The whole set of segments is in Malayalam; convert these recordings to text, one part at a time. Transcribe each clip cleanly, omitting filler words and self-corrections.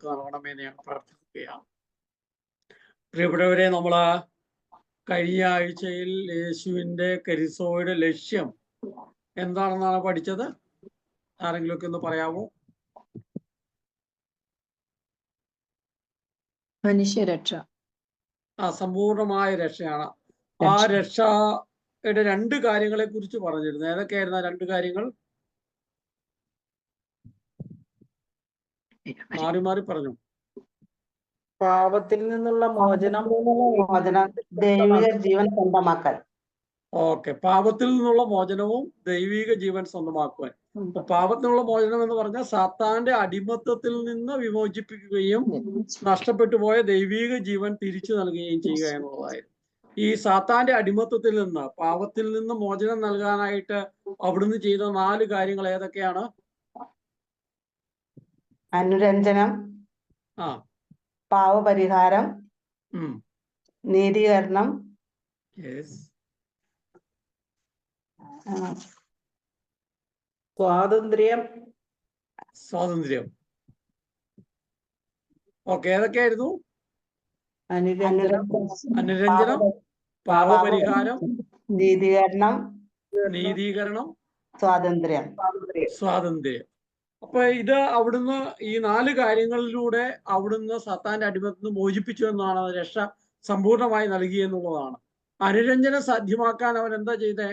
നൽകണമെന്ന് ഞാൻ പ്രാർത്ഥിക്കുകയാണ്. പ്രിയപ്പെട്ടവരെ, നമ്മൾ കഴിഞ്ഞ ആഴ്ചയിൽ യേശുവിൻ്റെ കരിസ്മയുടെ ലക്ഷ്യം എന്താണെന്നാണ് പഠിച്ചത്? ആരെങ്കിലും ഒക്കെ ഒന്ന് പറയാമോ? മനുഷ്യരക്ഷ. സമ്പൂർണമായ രക്ഷയാണ്. ആ രക്ഷയുടെ രണ്ട് കാര്യങ്ങളെ കുറിച്ച് പറഞ്ഞിരുന്നു. ഏതൊക്കെയായിരുന്നു ആ രണ്ട് കാര്യങ്ങൾ? മാറി മാറി പറഞ്ഞു. പാപത്തിൽ നിന്നുള്ള മോചനം, ദൈവിക ജീവൻ സ്വന്തമാക്കൽ. ഓക്കെ, പാപത്തിൽ നിന്നുള്ള മോചനവും ദൈവിക ജീവൻ സ്വന്തമാക്കുവാൻ. പാപത്തിൽ നിന്നുള്ള മോചനം എന്ന് പറഞ്ഞാൽ സാത്താന്റെ അടിമത്തത്തിൽ നിന്ന് വിമോചിപ്പിക്കുകയും നഷ്ടപ്പെട്ടു പോയ ദൈവിക ജീവൻ തിരിച്ചു നൽകുകയും ചെയ്യുക എന്നുള്ളതായിരുന്നു. ഈ സാത്താന്റെ അടിമത്തത്തിൽ നിന്ന്, പാപത്തിൽ നിന്ന് മോചനം നൽകാനായിട്ട് അവിടുന്ന് ചെയ്ത 4 കാര്യങ്ങൾ ഏതൊക്കെയാണ്? അനുരഞ്ജനം, പാവപരിഹാരം, നീതീകരണം, സ്വാതന്ത്ര്യം. ഓക്കെ, ഏതൊക്കെയായിരുന്നു? അനുരഞ്ജനം, പാവപരിഹാരം, നീതീകരണം, സ്വാതന്ത്ര്യം. അപ്പൊ ഇത് അവിടുന്ന് ഈ 4 കാര്യങ്ങളിലൂടെ അവിടുന്ന് സാത്താന്റെ അടിമത്തിൽ നിന്ന് മോചിപ്പിച്ചു എന്നാണ്. രക്ഷ സമ്പൂർണമായി നൽകി എന്നുള്ളതാണ്. അനുരഞ്ജനം സാധ്യമാക്കാൻ അവൻ എന്താ ചെയ്തേ?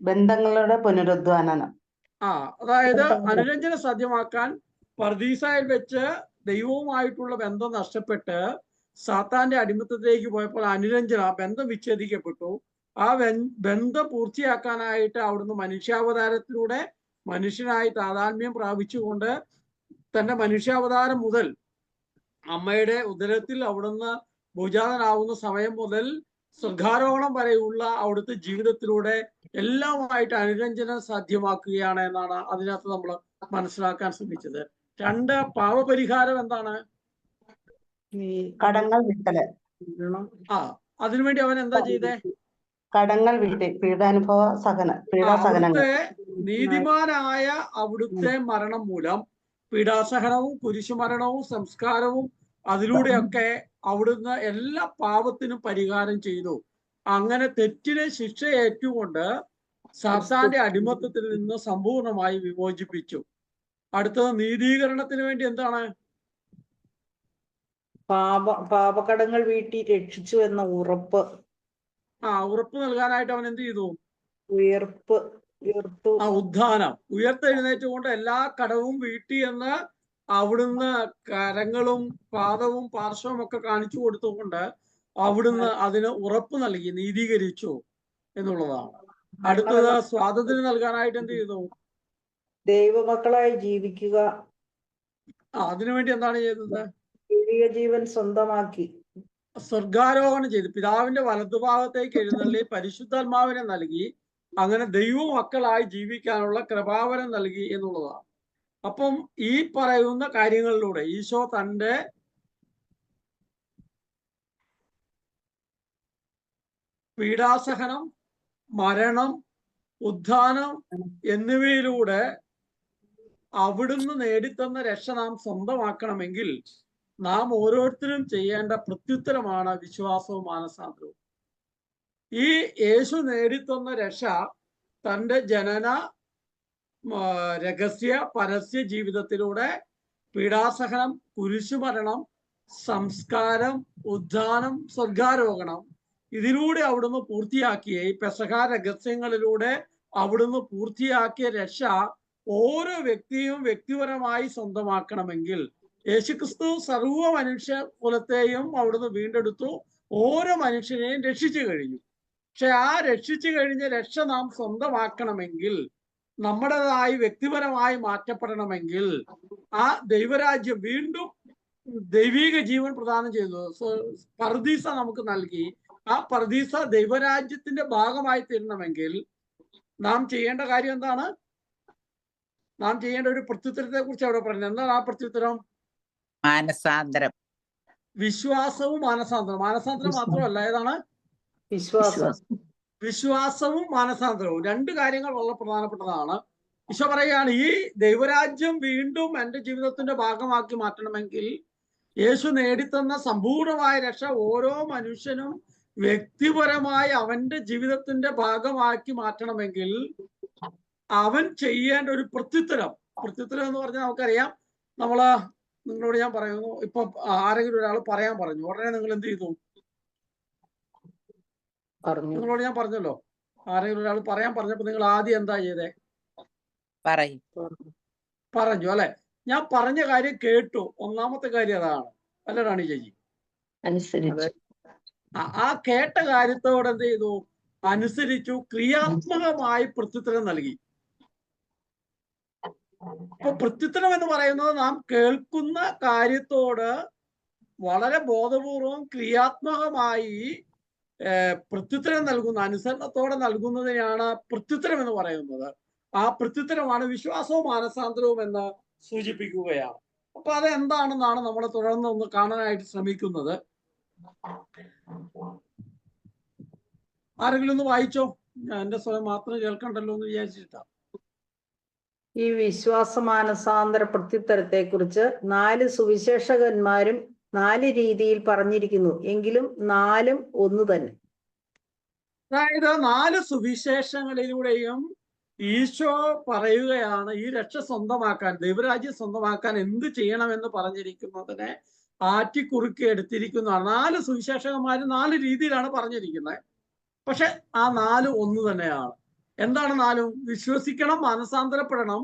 ബന്ധങ്ങളുടെ പുനരുദ്ധാനം. അതായത് അനുരഞ്ജനം സാധ്യമാക്കാൻ പർദീസായിൽ വെച്ച് ദൈവവുമായിട്ടുള്ള ബന്ധം നഷ്ടപ്പെട്ട് സാത്താന്റെ അടിമത്തത്തിലേക്ക് പോയപ്പോൾ ബന്ധം വിച്ഛേദിക്കപ്പെട്ടു. ആ ബന്ധം പൂർത്തിയാക്കാനായിട്ട് അവിടുന്ന് മനുഷ്യാവതാരത്തിലൂടെ മനുഷ്യനായി താതാത്മ്യം പ്രാപിച്ചുകൊണ്ട് തന്റെ മനുഷ്യാവതാരം മുതൽ അമ്മയുടെ ഉദരത്തിൽ അവിടുന്ന് ഭൂജാതനാവുന്ന സമയം മുതൽ സ്വർഗാരോഹണം വരെയുള്ള അവിടുത്തെ ജീവിതത്തിലൂടെ എല്ലാമായിട്ട് അനുരഞ്ജനം സാധ്യമാക്കുകയാണ് എന്നാണ് അതിനകത്ത് നമ്മൾ മനസ്സിലാക്കാൻ ശ്രമിച്ചത്. 2, പാവപരിഹാരം എന്താണ്? കടങ്ങൾ വിട്ടല്. അതിനുവേണ്ടി അവൻ എന്താ ചെയ്തേ? കടങ്ങൾ വിട്ട് പീഡാസഹനങ്ങൾ. നീതിമാനായ അവിടുത്തെ മരണം മൂലം പീഡാസഹനവും കുരിശുമരണവും സംസ്കാരവും അതിലൂടെയൊക്കെ അവിടുന്ന് എല്ലാ പാപത്തിനും പരിഹാരം ചെയ്തു. അങ്ങനെ തെറ്റിന് ശിക്ഷ ഏറ്റുകൊണ്ട് സാത്താന്റെ അടിമത്തത്തിൽ നിന്ന് സമ്പൂർണമായി വിമോചിപ്പിച്ചു. അടുത്തത് നീതീകരണത്തിന് വേണ്ടി എന്താണ്? പാപകടങ്ങൾ വീട്ടി രക്ഷിച്ചു എന്ന ഉറപ്പ്. ഉറപ്പ് നൽകാനായിട്ട് അവൻ എന്ത് ചെയ്തു? ഉദ്ധാനം. ഉയർത്തെഴുന്നേറ്റുകൊണ്ട് എല്ലാ കടവും വീട്ടി എന്ന് അവിടുന്ന് കരങ്ങളും പാദവും പാർശ്വവും ഒക്കെ കാണിച്ചു കൊടുത്തുകൊണ്ട് അവിടുന്ന് അതിന് ഉറപ്പ് നൽകി, നീതീകരിച്ചു എന്നുള്ളതാണ്. അടുത്തത് സ്വാതന്ത്ര്യം നൽകാനായിട്ട് എന്ത് ചെയ്തു? ദൈവമക്കളായി ജീവിക്കുക. അതിനുവേണ്ടി എന്താണ് ചെയ്തത്? ദൈവിക ജീവൻ സ്വന്തമാക്കി. സ്വർഗാരോഹണം ചെയ്തു. പിതാവിന്റെ വലതുഭാഗത്തേക്ക് എഴുന്നള്ളി പരിശുദ്ധാത്മാവിനെ നൽകി. അങ്ങനെ ദൈവമക്കളായി ജീവിക്കാനുള്ള കൃപാവരം നൽകി എന്നുള്ളതാണ്. അപ്പം ഈ പറയുന്ന കാര്യങ്ങളിലൂടെ ഈശോ തന്റെ പീഡാസഹനം, മരണം, ഉദ്ധാനം എന്നിവയിലൂടെ അവിടുന്ന് നേടിത്തന്ന രക്ഷ നാം സ്വന്തമാക്കണമെങ്കിൽ നാം ഓരോരുത്തരും ചെയ്യേണ്ട പ്രത്യുത്തരമാണ് വിശ്വാസവും മാനസാന്തരവും. ഈ യേശു നേടിത്തന്ന രക്ഷ തൻ്റെ ജനന, രഹസ്യ, പരസ്യ ജീവിതത്തിലൂടെ പീഡാസഹനം, കുരിശുമരണം, സംസ്കാരം, ഉദ്ധാനം, സ്വർഗാരോഹണം ഇതിലൂടെ അവിടുന്ന് പൂർത്തിയാക്കിയ ഈ പെസഹ രഹസ്യങ്ങളിലൂടെ അവിടുന്ന് പൂർത്തിയാക്കിയ രക്ഷ ഓരോ വ്യക്തിയും വ്യക്തിപരമായി സ്വന്തമാക്കണമെങ്കിൽ യേശുക്രിസ്തു സർവ്വ മനുഷ്യ കുലത്തെയും അവിടുന്ന് വീണ്ടെടുത്തു, ഓരോ മനുഷ്യനെയും രക്ഷിച്ചു കഴിഞ്ഞു. പക്ഷെ ആ രക്ഷിച്ചു കഴിഞ്ഞ രക്ഷ നാം സ്വന്തമാക്കണമെങ്കിൽ, നമ്മുടേതായി വ്യക്തിപരമായി മാറ്റപ്പെടണമെങ്കിൽ ആ ദൈവരാജ്യം വീണ്ടും ദൈവിക ജീവൻ പ്രദാനം ചെയ്തു, പർദീസ നമുക്ക് നൽകി. ആ പർദീസ ദൈവരാജ്യത്തിന്റെ ഭാഗമായി തീരണമെങ്കിൽ നാം ചെയ്യേണ്ട കാര്യം എന്താണ്? നാം ചെയ്യേണ്ട ഒരു പ്രത്യുത്തരത്തെ കുറിച്ച് അവിടെ പറഞ്ഞത്. എന്താണ് ആ പ്രത്യുത്തരം? മാനസാന്തരം. വിശ്വാസവും മാനസാന്തരം. മാനസാന്തരം മാത്രമല്ല, ഏതാണ്? വിശ്വാസവും മാനസാന്തരവും. 2 കാര്യങ്ങൾ വളരെ പ്രധാനപ്പെട്ടതാണ്. ഈശോ പറയുകയാണ് ഈ ദൈവരാജ്യം വീണ്ടും എൻ്റെ ജീവിതത്തിന്റെ ഭാഗമാക്കി മാറ്റണമെങ്കിൽ യേശു നേടിത്തന്ന സമ്പൂർണമായ രക്ഷ ഓരോ മനുഷ്യനും വ്യക്തിപരമായി അവന്റെ ജീവിതത്തിന്റെ ഭാഗമാക്കി മാറ്റണമെങ്കിൽ അവൻ ചെയ്യേണ്ട ഒരു പ്രത്യുത്തരം എന്ന് പറഞ്ഞാൽ നമുക്കറിയാം. നിങ്ങളോട് ഞാൻ പറയുന്നു, ഇപ്പൊ ആരെങ്കിലും ഒരാൾ പറയാൻ പറഞ്ഞു, ഉടനെ നിങ്ങൾ എന്ത് ചെയ്തു? നിങ്ങളോട് ഞാൻ പറഞ്ഞല്ലോ, ആരെങ്കിലും ഒരാൾ പറയാൻ പറഞ്ഞപ്പോ നിങ്ങൾ ആദ്യം എന്താ ചെയ്തേ? പറഞ്ഞു അല്ലെ? ഞാൻ പറഞ്ഞ കാര്യം കേട്ടു, ഒന്നാമത്തെ കാര്യം അതാണ് അല്ല റാണി ചേച്ചി? അനുസരിച്ചു. ആ കേട്ട കാര്യത്തോട് എന്ത് ചെയ്തു? അനുസരിച്ചു, ക്രിയാത്മകമായി പ്രത്യുത്തരം നൽകി. അപ്പൊ പ്രത്യുത്തരം എന്ന് പറയുന്നത് നാം കേൾക്കുന്ന കാര്യത്തോട് വളരെ ബോധപൂർവം ക്രിയാത്മകമായി പ്രത്യുത്തരം നൽകുന്ന, അനുസരണത്തോടെ നൽകുന്നതിനെയാണ് പ്രത്യുത്തരം എന്ന് പറയുന്നത്. ആ പ്രത്യുത്തരമാണ് വിശ്വാസവും മാനസാന്തരവും എന്ന് സൂചിപ്പിക്കുകയാണ്. അപ്പൊ അതെന്താണെന്നാണ് നമ്മൾ തുടർന്ന് ഒന്ന് കാണാനായിട്ട് ശ്രമിക്കുന്നത്. ആരെങ്കിലും ഒന്ന് വായിച്ചോ, ഞാൻ എന്റെ സ്വയം മാത്രം കേൾക്കണ്ടല്ലോ എന്ന് വിചാരിച്ചിട്ടാ. ഈ വിശ്വാസ മാനസാന്തര പ്രത്യുത്തരത്തെ കുറിച്ച് 4 സുവിശേഷകന്മാരും 4 രീതിയിൽ പറഞ്ഞിരിക്കുന്നു, എങ്കിലും 4ഉം ഒന്ന് തന്നെ. അതായത് 4 സുവിശേഷങ്ങളിലൂടെയും ഈശോ പറയുകയാണ് ഈ രക്ഷ സ്വന്തമാക്കാൻ, ദൈവരാജ്യം സ്വന്തമാക്കാൻ എന്ത് ചെയ്യണമെന്ന് പറഞ്ഞിരിക്കുന്നതിനെ ആറ്റിക്കുറുക്കി എടുത്തിരിക്കുന്നതാണ്. 4 സുവിശേഷകന്മാരും 4 രീതിയിലാണ് പറഞ്ഞിരിക്കുന്നത്. പക്ഷെ ആ 4 ഒന്ന് തന്നെയാണ്. എന്താണ് 4ഉം? വിശ്വസിക്കണം, മാനസാന്തരപ്പെടണം,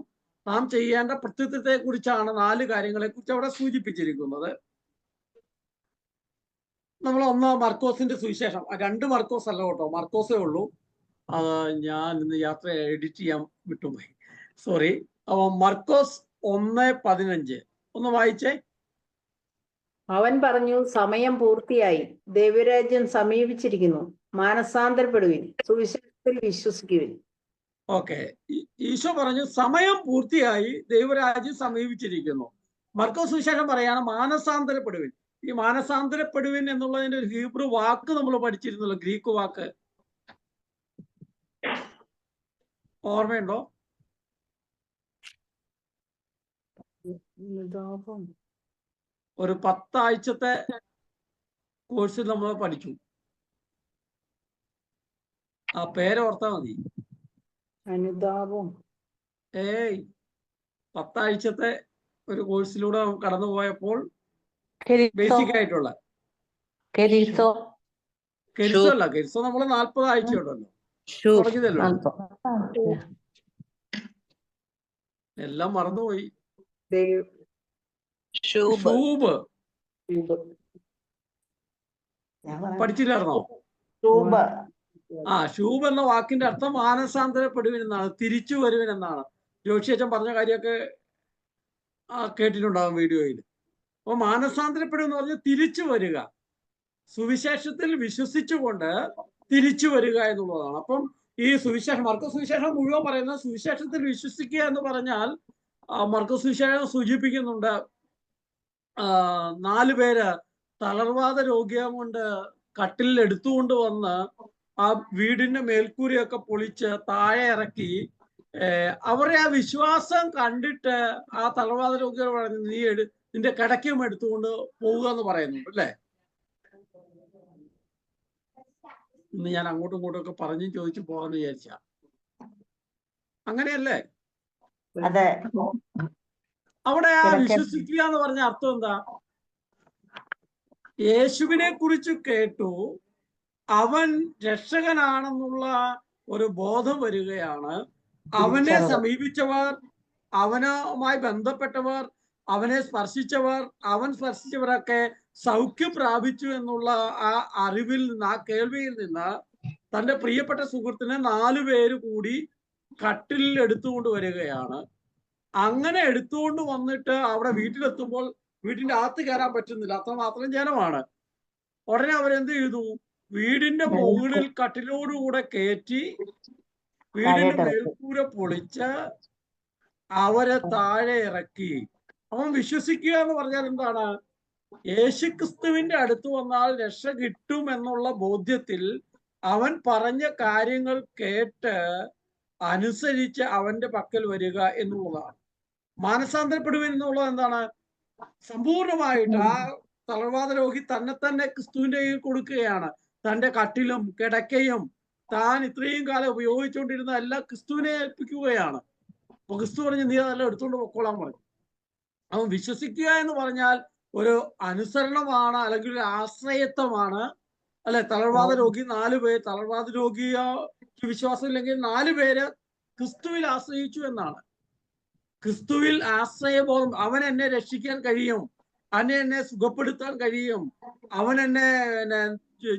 നാം ചെയ്യേണ്ട പ്രത്യുത്തരത്തെ കുറിച്ചാണ് 4 കാര്യങ്ങളെ കുറിച്ച് അവിടെ സൂചിപ്പിച്ചിരിക്കുന്നത്. നമ്മൾ ഒന്ന് മർക്കോസിന്റെ സുവിശേഷം, 2 മർക്കോസ് അല്ല കേട്ടോ, മർക്കോസേ ഉള്ളൂ. ഞാൻ ഇന്ന് യാത്ര എഡിറ്റ് ചെയ്യാൻ വിട്ടുപോയി, സോറി. മർക്കോസ് 1:15 ഒന്ന് വായിച്ചേ. അവൻ പറഞ്ഞു, സമയം പൂർത്തിയായി, ദൈവരാജ്യം സമീപിച്ചിരിക്കുന്നു, മാനസാന്തരപ്പെടുവിൻ, സുവിശേഷത്തിൽ വിശ്വസിക്കുവിൻ. ഓക്കെ, ഈശോ പറഞ്ഞു സമയം പൂർത്തിയായി, ദൈവരാജ്യം സമീപിച്ചിരിക്കുന്നു. മർക്കോസ് സുവിശേഷം പറയാണ് മാനസാന്തരപ്പെടുവിൻ. ഈ മാനസാന്തരപ്പെടുവിൻ എന്നുള്ളതിന്റെ ഒരു ഹീബ്രു വാക്ക് നമ്മൾ പഠിച്ചിരുന്നല്ലോ, ഗ്രീക്ക് വാക്ക്, ഓർമ്മയുണ്ടോ? ഒരു 10 ആഴ്ചത്തെ കോഴ്സിൽ നമ്മൾ പഠിച്ചു. ആ പേരോർത്താ മതി. അനുതാപം. 10 ആഴ്ചത്തെ ഒരു കോഴ്സിലൂടെ കടന്നു പോയപ്പോൾ ബേസിക് ആയിട്ടുള്ള കെരിസോ നമ്മൾ 40 ആഴ്ചയുണ്ടല്ലോ തുടങ്ങിയതല്ലോ. എല്ലാം മറന്നുപോയി. പഠിച്ചില്ലായിരുന്നോ? ഷൂബ് എന്ന വാക്കിന്റെ അർത്ഥം മാനസാന്തരപ്പെടുവിൻ എന്നാണ്, തിരിച്ചു വരുവിൻ എന്നാണ്. ജോഷിയച്ചൻ പറഞ്ഞ കാര്യമൊക്കെ കേട്ടിട്ടുണ്ടാകും വീഡിയോയിൽ. അപ്പൊ മാനസാന്തരപ്പെടുക എന്ന് പറഞ്ഞാൽ തിരിച്ചു വരിക, സുവിശേഷത്തിൽ വിശ്വസിച്ചുകൊണ്ട് തിരിച്ചു വരിക എന്നുള്ളതാണ്. അപ്പം ഈ സുവിശേഷം, മർക്കോസ് സുവിശേഷം മുഴുവൻ പറയുന്നത് സുവിശേഷത്തിൽ വിശ്വസിക്കുക എന്ന് പറഞ്ഞാൽ, മർക്കോസ് സുവിശേഷം സൂചിപ്പിക്കുന്നുണ്ട് 4 പേര് തളർവാദ രോഗിയെ കൊണ്ട് കട്ടിലിൽ എടുത്തുകൊണ്ട് വന്ന് ആ വീടിന്റെ മേൽക്കൂരയൊക്കെ പൊളിച്ച് താഴെ ഇറക്കി, അവരുടെ ആ വിശ്വാസം കണ്ടിട്ട് ആ തളർവാദ രോഗികൾ പറഞ്ഞു, നീ നിന്റെ കിടക്കയും എടുത്തുകൊണ്ട് പോവുക എന്ന് പറയുന്നുണ്ട് അല്ലേ? ഇന്ന് ഞാൻ അങ്ങോട്ടും ഇങ്ങോട്ടും ഒക്കെ പറഞ്ഞു ചോദിച്ചു പോകാന്ന് വിചാരിച്ച, അങ്ങനെയല്ലേ? അവിടെ ആ വിശ്വസിക്കുക എന്ന് പറഞ്ഞ അർത്ഥം എന്താ? യേശുവിനെ കുറിച്ച് കേട്ടു, അവൻ രക്ഷകനാണെന്നുള്ള ഒരു ബോധം വരികയാണ്. അവനെ സമീപിച്ചവർ, അവനുമായി ബന്ധപ്പെട്ടവർ, അവനെ സ്പർശിച്ചവർ, അവൻ സ്പർശിച്ചവരൊക്കെ സൗഖ്യം പ്രാപിച്ചു എന്നുള്ള ആ അറിവിൽ നിന്ന്, ആ കേൾവിയിൽ നിന്ന് തന്റെ പ്രിയപ്പെട്ട സുഹൃത്തിനെ 4 പേര് കൂടി കട്ടിലിൽ എടുത്തുകൊണ്ട് വരികയാണ്. അങ്ങനെ എടുത്തുകൊണ്ട് വന്നിട്ട് അവിടെ വീട്ടിലെത്തുമ്പോൾ വീട്ടിന്റെ അകത്ത് കയറാൻ പറ്റുന്നില്ല, അത്രമാത്രം ജനമാണ്. ഉടനെ അവരെന്ത് ചെയ്തു? വീടിന്റെ മുകളിൽ കട്ടിലോടുകൂടെ കയറ്റി വീടിന്റെ മേൽക്കൂര പൊളിച്ച് അവരെ താഴെ ഇറക്കി. അവൻ വിശ്വസിക്കുക എന്ന് പറഞ്ഞാൽ എന്താണ്? യേശുക്രിസ്തുവിന്റെ അടുത്ത് വന്നാൽ രക്ഷ കിട്ടും എന്നുള്ള ബോധ്യത്തിൽ അവൻ പറഞ്ഞ കാര്യങ്ങൾ കേട്ട് അനുസരിച്ച് അവന്റെ പക്കൽ വരിക എന്നുള്ളതാണ്. മാനസാന്തരപ്പെടുവിൻ എന്നുള്ളത് എന്താണ്? സമ്പൂർണമായിട്ട് ആ തളർവാദ രോഗി തന്നെ ക്രിസ്തുവിന്റെ കയ്യിൽ കൊടുക്കുകയാണ്. തന്റെ കട്ടിലും കിടക്കയും താൻ ഇത്രയും കാലം ഉപയോഗിച്ചുകൊണ്ടിരുന്ന എല്ലാം ക്രിസ്തുവിനെ ഏൽപ്പിക്കുകയാണ്. അപ്പൊ ക്രിസ്തു പറഞ്ഞ് നീ അതെല്ലാം എടുത്തുകൊണ്ട് പൊക്കോളാൻ പറഞ്ഞു. അവൻ വിശ്വസിക്കുക എന്ന് പറഞ്ഞാൽ ഒരു അനുസരണമാണ്, അല്ലെങ്കിൽ ഒരു ആശ്രയത്വമാണ്. അല്ലെ, തളർവാദ രോഗി 4 പേര്, തളർവാദ രോഗിക്ക് വിശ്വാസം ഇല്ലെങ്കിൽ 4 പേര് ക്രിസ്തുവിൽ ആശ്രയിച്ചു എന്നാണ്. ക്രിസ്തുവിൽ ആശ്രയബോധം, അവൻ എന്നെ രക്ഷിക്കാൻ കഴിയും, എന്നെ സുഖപ്പെടുത്താൻ കഴിയും, അവൻ എന്നെ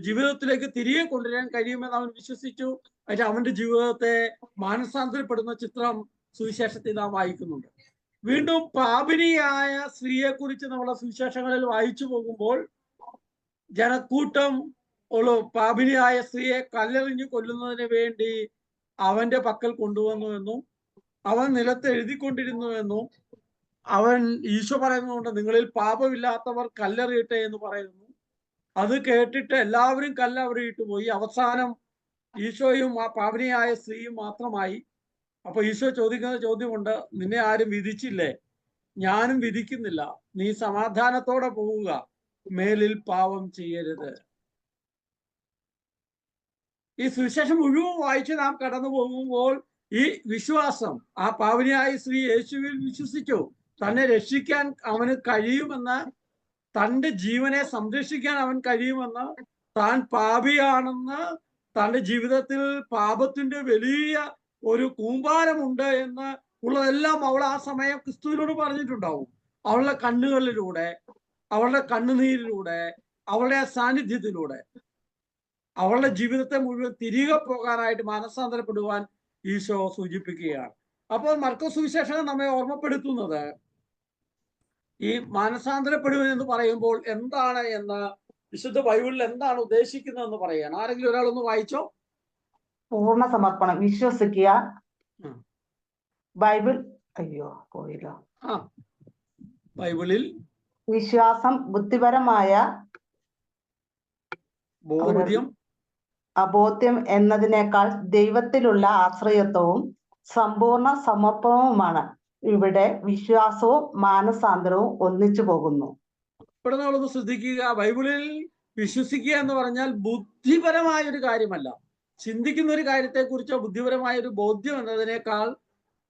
ജീവിതത്തിലേക്ക് തിരികെ കൊണ്ടുവരാൻ കഴിയുമെന്ന് അവൻ വിശ്വസിച്ചു. അതിന് അവന്റെ ജീവിതത്തെ മാനസാന്തരപ്പെടുന്ന ചിത്രം സുവിശേഷത്തിൽ നാം വായിക്കുന്നുണ്ട്. വീണ്ടും പാപിനിയായ സ്ത്രീയെ കുറിച്ച് നമ്മളെ സുവിശേഷങ്ങളിൽ വായിച്ചു പോകുമ്പോൾ ജനക്കൂട്ടം പാപിനിയായ സ്ത്രീയെ കല്ലെറിഞ്ഞു കൊല്ലുന്നതിന് വേണ്ടി അവന്റെ പക്കൽ കൊണ്ടുവന്നുവെന്നും അവൻ നിലത്ത് എഴുതിക്കൊണ്ടിരുന്നുവെന്നും അവൻ ഈശോ പറയുന്നുണ്ട്, നിങ്ങളിൽ പാപമില്ലാത്തവർ കല്ലെറിയട്ടെ എന്ന് പറയുന്നു. അത് കേട്ടിട്ട് എല്ലാവരും കല്ല് അവിടെ ഇട്ടുപോയി. അവസാനം ഈശോയും ആ പാപിനിയായ സ്ത്രീയും മാത്രമായി. അപ്പൊ ഈശോ ചോദിക്കുന്ന ചോദ്യമുണ്ട്, നിന്നെ ആരും വിധിച്ചില്ലേ? ഞാനും വിധിക്കുന്നില്ല, നീ സമാധാനത്തോടെ പോവുക, മേലിൽ പാപം ചെയ്യരുത്. ഈ സുവിശേഷം മുഴുവൻ വായിച്ച് നാം കടന്നു പോകുമ്പോൾ ഈ വിശ്വാസം, ആ പാവനിയായ സ്ത്രീ യേശുവിൽ വിശ്വസിച്ചു, തന്നെ രക്ഷിക്കാൻ അവന് കഴിയുമെന്ന്, തൻ്റെ ജീവനെ സംരക്ഷിക്കാൻ അവൻ കഴിയുമെന്ന്, താൻ പാപിയാണെന്ന്, തൻ്റെ ജീവിതത്തിൽ പാപത്തിന്റെ വലിയ ഒരു കൂമ്പാരമുണ്ട് എന്ന് ഉള്ളതെല്ലാം അവൾ ആ സമയം ക്രിസ്തുവിനോട് പറഞ്ഞിട്ടുണ്ടാവും. അവളുടെ കണ്ണുകളിലൂടെ, അവളുടെ കണ്ണുനീരിലൂടെ, അവളുടെ സാന്നിധ്യത്തിലൂടെ അവളുടെ ജീവിതത്തെ മുഴുവൻ തിരികെ പോകാനായിട്ട് മാനസാന്തരപ്പെടുവാൻ ഈശോ സൂചിപ്പിക്കുകയാണ്. അപ്പോൾ മർക്കോസ് സുവിശേഷം നമ്മെ ഓർമ്മപ്പെടുത്തുന്നത് ഈ മാനസാന്തരപ്പെടുവൻ എന്ന് പറയുമ്പോൾ എന്താണ് എന്ന്, വിശുദ്ധ ബൈബിളിൽ എന്താണ് ഉദ്ദേശിക്കുന്നതെന്ന് പറയുകയാണ്. ആരെങ്കിലും ഒരാളൊന്ന് വായിച്ചോ. പൂർണ്ണ സമർപ്പണം, വിശ്വസിക്കുക. ബൈബിൾ പോയില്ല. ബൈബിളിൽ വിശ്വാസം, ബുദ്ധിപരമായ അബോധ്യം എന്നതിനേക്കാൾ ദൈവത്തിലുള്ള ആശ്രയത്വവും സമ്പൂർണ്ണ സമർപ്പണവുമാണ്. ഇവിടെ വിശ്വാസവും മാനസാന്തരവും ഒന്നിച്ചു പോകുന്നു. ഇവിടെ നമ്മളൊന്ന് ശ്രദ്ധിക്കുക, ബൈബിളിൽ വിശ്വസിക്കുക എന്ന് പറഞ്ഞാൽ ബുദ്ധിപരമായ ഒരു കാര്യമല്ല, ചിന്തിക്കുന്ന ഒരു കാര്യത്തെക്കുറിച്ചോ ബുദ്ധിപരമായ ഒരു ബോധ്യം എന്നതിനേക്കാൾ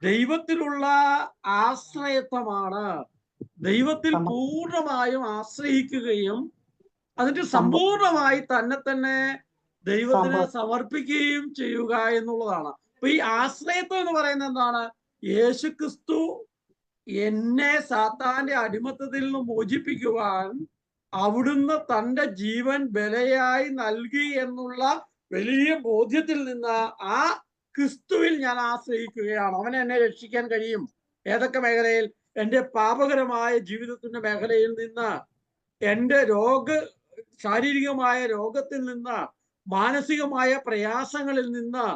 ദൈവത്തിലുള്ള ആശ്രയത്വമാണ്. ദൈവത്തിൽ പൂർണ്ണമായും ആശ്രയിക്കുകയും അതിന്റെ സമ്പൂർണമായി തന്നെ ദൈവത്തിന് സമർപ്പിക്കുകയും ചെയ്യുക എന്നുള്ളതാണ്. അപ്പൊ ഈ ആശ്രയത്വം എന്ന് പറയുന്നത് എന്താണ്? യേശുക്രിസ്തു എന്നെ സാത്താന്റെ അടിമത്തത്തിൽ നിന്ന് മോചിപ്പിക്കുവാൻ അവിടുന്ന് തൻ്റെ ജീവൻ ബലിയായി നൽകി എന്നുള്ള വലിയ ബോധ്യത്തിൽ നിന്ന് ആ ക്രിസ്തുവിൽ ഞാൻ ആശ്രയിക്കുകയാണ്. അവൻ എന്നെ രക്ഷിക്കാൻ കഴിയും. ഏതൊക്കെ മേഖലയിൽ? എൻ്റെ പാപകരമായ ജീവിതത്തിന്റെ മേഖലയിൽ നിന്ന്, എൻ്റെ ശാരീരികമായ രോഗത്തിൽ നിന്ന്, മാനസികമായ പ്രയാസങ്ങളിൽ നിന്ന്,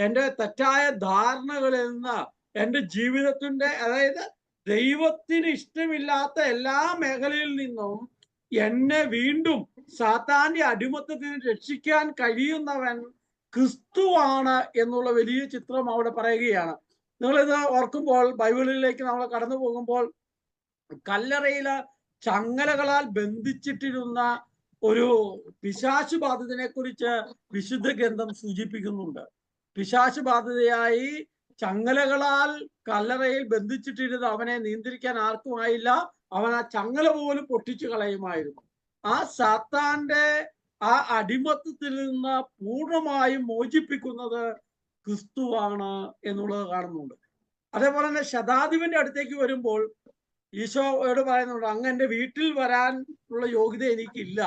എൻ്റെ തെറ്റായ ധാരണകളിൽ നിന്ന്, എൻ്റെ ജീവിതത്തിന്റെ, അതായത് ദൈവത്തിന് ഇഷ്ടമില്ലാത്ത എല്ലാ മേഖലയിൽ നിന്നും എന്നെ വീണ്ടും സാത്താന്റെ അടിമത്തത്തിന് രക്ഷിക്കാൻ കഴിയുന്നവൻ ക്രിസ്തുവാണ് എന്നുള്ള വലിയ ചിത്രം അവിടെ പറയുകയാണ്. നിങ്ങളിത് ഓർക്കുമ്പോൾ, ബൈബിളിലേക്ക് നമ്മൾ കടന്നു പോകുമ്പോൾ, കല്ലറയില് ചങ്ങലകളാൽ ബന്ധിച്ചിട്ടിരുന്ന ഒരു പിശാച് ബാധിതനെ കുറിച്ച് വിശുദ്ധ ഗ്രന്ഥം സൂചിപ്പിക്കുന്നുണ്ട്. പിശാച് ബാധിതയായി ചങ്ങലകളാൽ കല്ലറയിൽ ബന്ധിച്ചിട്ടിരുന്ന അവനെ നിയന്ത്രിക്കാൻ ആർക്കും ആയില്ല. അവൻ ആ ചങ്ങല പോലും പൊട്ടിച്ചു കളയുമായിരുന്നു. ആ സാത്താന്റെ ആ അടിമത്തത്തിൽ നിന്ന് പൂർണ്ണമായും മോചിപ്പിക്കുന്നത് ക്രിസ്തുവാണ് എന്നുള്ളത് കാണുന്നുണ്ട്. അതേപോലെ തന്നെ ശതാധിപന്റെ അടുത്തേക്ക് വരുമ്പോൾ ഈശോയോട് പറയുന്നുണ്ട്, അങ്ങ് എൻ്റെ വീട്ടിൽ വരാൻ ഉള്ള യോഗ്യത എനിക്കില്ല,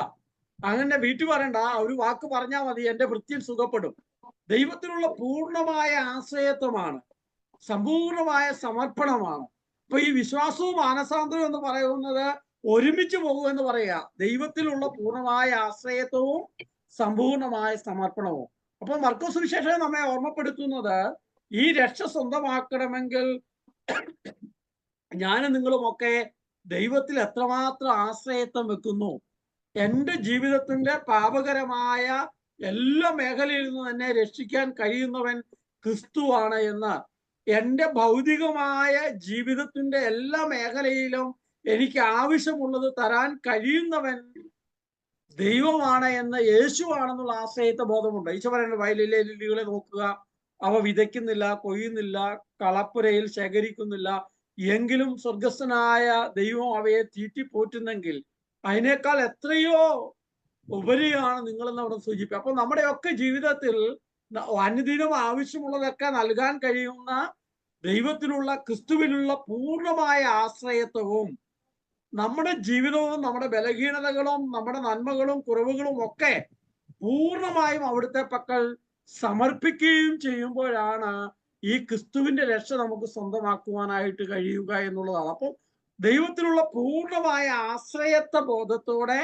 അങ്ങനെ വീട്ടിൽ വരണ്ട, ഒരു വാക്ക് പറഞ്ഞാൽ മതി, എൻ്റെ വൃത്തിയിൽ സുഖപ്പെടും. ദൈവത്തിലുള്ള പൂർണ്ണമായ ആശ്രയത്വമാണ്, സമ്പൂർണമായ സമർപ്പണമാണ്. അപ്പൊ ഈ വിശ്വാസവും മാനസാന്തരവും എന്ന് പറയുന്നത് ഒരുമിച്ച് പോകുമെന്ന് പറയുക. ദൈവത്തിലുള്ള പൂർണ്ണമായ ആശ്രയത്വവും സമ്പൂർണമായ സമർപ്പണവും. അപ്പൊ മർക്കോസ് സുവിശേഷം നമ്മെ ഓർമ്മപ്പെടുത്തുന്നത്, ഈ രക്ഷ സ്വന്തമാക്കണമെങ്കിൽ ഞാനും നിങ്ങളുമൊക്കെ ദൈവത്തിൽ എത്രമാത്രം ആശ്രയത്വം വെക്കുന്നു. എൻ്റെ ജീവിതത്തിന്റെ പാപകരമായ എല്ലാ മേഖലയിൽ നിന്ന് തന്നെ രക്ഷിക്കാൻ കഴിയുന്നവൻ ക്രിസ്തുവാണ് എന്ന് എൻ്റെ ഭൗതികമായ ജീവിതത്തിന്റെ എല്ലാ മേഖലയിലും എനിക്ക് ആവശ്യമുള്ളത് തരാൻ കഴിയുന്നവൻ ദൈവമാണ് എന്ന് യേശുവാണെന്നുള്ള ആശ്രയത്വ ബോധമുണ്ട്. ഈശോ പറയുന്നത് വയലിലെ ലില്ലികളെ നോക്കുക, അവ വിതയ്ക്കുന്നില്ല, കൊയ്യുന്നില്ല, കളപ്പുരയിൽ ശേഖരിക്കുന്നില്ല, എങ്കിലും സ്വർഗസ്ഥനായ ദൈവം അവയെ തീറ്റിപ്പോറ്റുന്നെങ്കിൽ അതിനേക്കാൾ എത്രയോ ഉപരിയാണ് നിങ്ങളെന്ന് അവിടെ സൂചിപ്പിക്കുക. അപ്പൊ നമ്മുടെയൊക്കെ ജീവിതത്തിൽ അനുദിനം ആവശ്യമുള്ളതൊക്കെ നൽകാൻ കഴിയുന്ന ദൈവത്തിലുള്ള ക്രിസ്തുവിലുള്ള പൂർണ്ണമായ ആശ്രയത്വവും നമ്മുടെ ജീവിതവും നമ്മുടെ ബലഹീനതകളും നമ്മുടെ നന്മകളും കുറവുകളും ഒക്കെ പൂർണ്ണമായും അവിടുത്തെ പക്കൽ സമർപ്പിക്കുകയും ചെയ്യുമ്പോഴാണ് ഈ ക്രിസ്തുവിന്റെ രക്ഷ നമുക്ക് സ്വന്തമാക്കുവാനായിട്ട് കഴിയുക എന്നുള്ളതാണ്. അപ്പോൾ ദൈവത്തിലുള്ള പൂർണ്ണമായ ആശ്രയത്വ ബോധത്തോടെ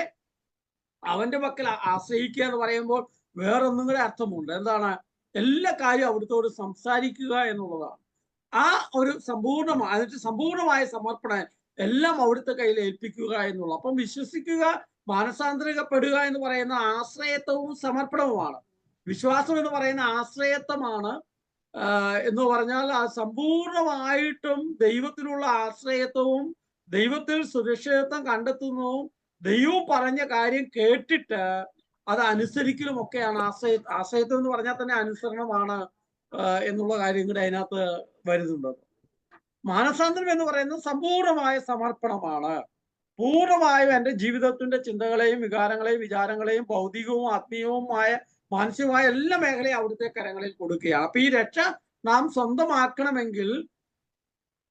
അവന്റെ പക്കൽ ആശ്രയിക്കുക എന്ന് പറയുമ്പോൾ വേറൊന്നും കൂടെ അർത്ഥമുണ്ട്. എന്താണ്? എല്ലാ കാര്യവും അവിടുത്തോട് സംസാരിക്കുക എന്നുള്ളതാണ്. ആ ഒരു സമ്പൂർണമായ സമർപ്പണം എല്ലാം അവിടുത്തെ കയ്യിൽ ഏൽപ്പിക്കുക എന്നുള്ളത്. അപ്പം വിശ്വസിക്കുക, മാനസാന്തരിക്കപ്പെടുക എന്ന് പറയുന്ന ആശ്രയത്വവും സമർപ്പണവുമാണ്. വിശ്വാസം എന്ന് പറയുന്ന ആശ്രയത്വമാണ്. എന്ന് പറഞ്ഞാൽ ആ സമ്പൂർണമായിട്ടും ദൈവത്തിലുള്ള ആശ്രയത്വവും ദൈവത്തിൽ സുരക്ഷിതത്വം കണ്ടെത്തുന്നതും ദൈവം പറഞ്ഞ കാര്യം കേട്ടിട്ട് അത് അനുസരിക്കലും ഒക്കെയാണ് ആശ്രയത്വം എന്ന് പറഞ്ഞാൽ തന്നെ അനുസരണമാണ് എന്നുള്ള കാര്യം കൂടെ അതിനകത്ത് വരുന്നുണ്ട്. മാനസാന്തരം എന്ന് പറയുന്നത് സമ്പൂർണമായ സമർപ്പണമാണ്. പൂർണ്ണമായും എൻ്റെ ജീവിതത്തിന്റെ ചിന്തകളെയും വികാരങ്ങളെയും വിചാരങ്ങളെയും ഭൗതികവും ആത്മീയവുമായ മാനസികമായ എല്ലാ മേഖലയും അവിടുത്തെ കരങ്ങളിൽ കൊടുക്കുകയാണ്. അപ്പൊ ഈ രക്ഷ നാം സ്വന്തമാക്കണമെങ്കിൽ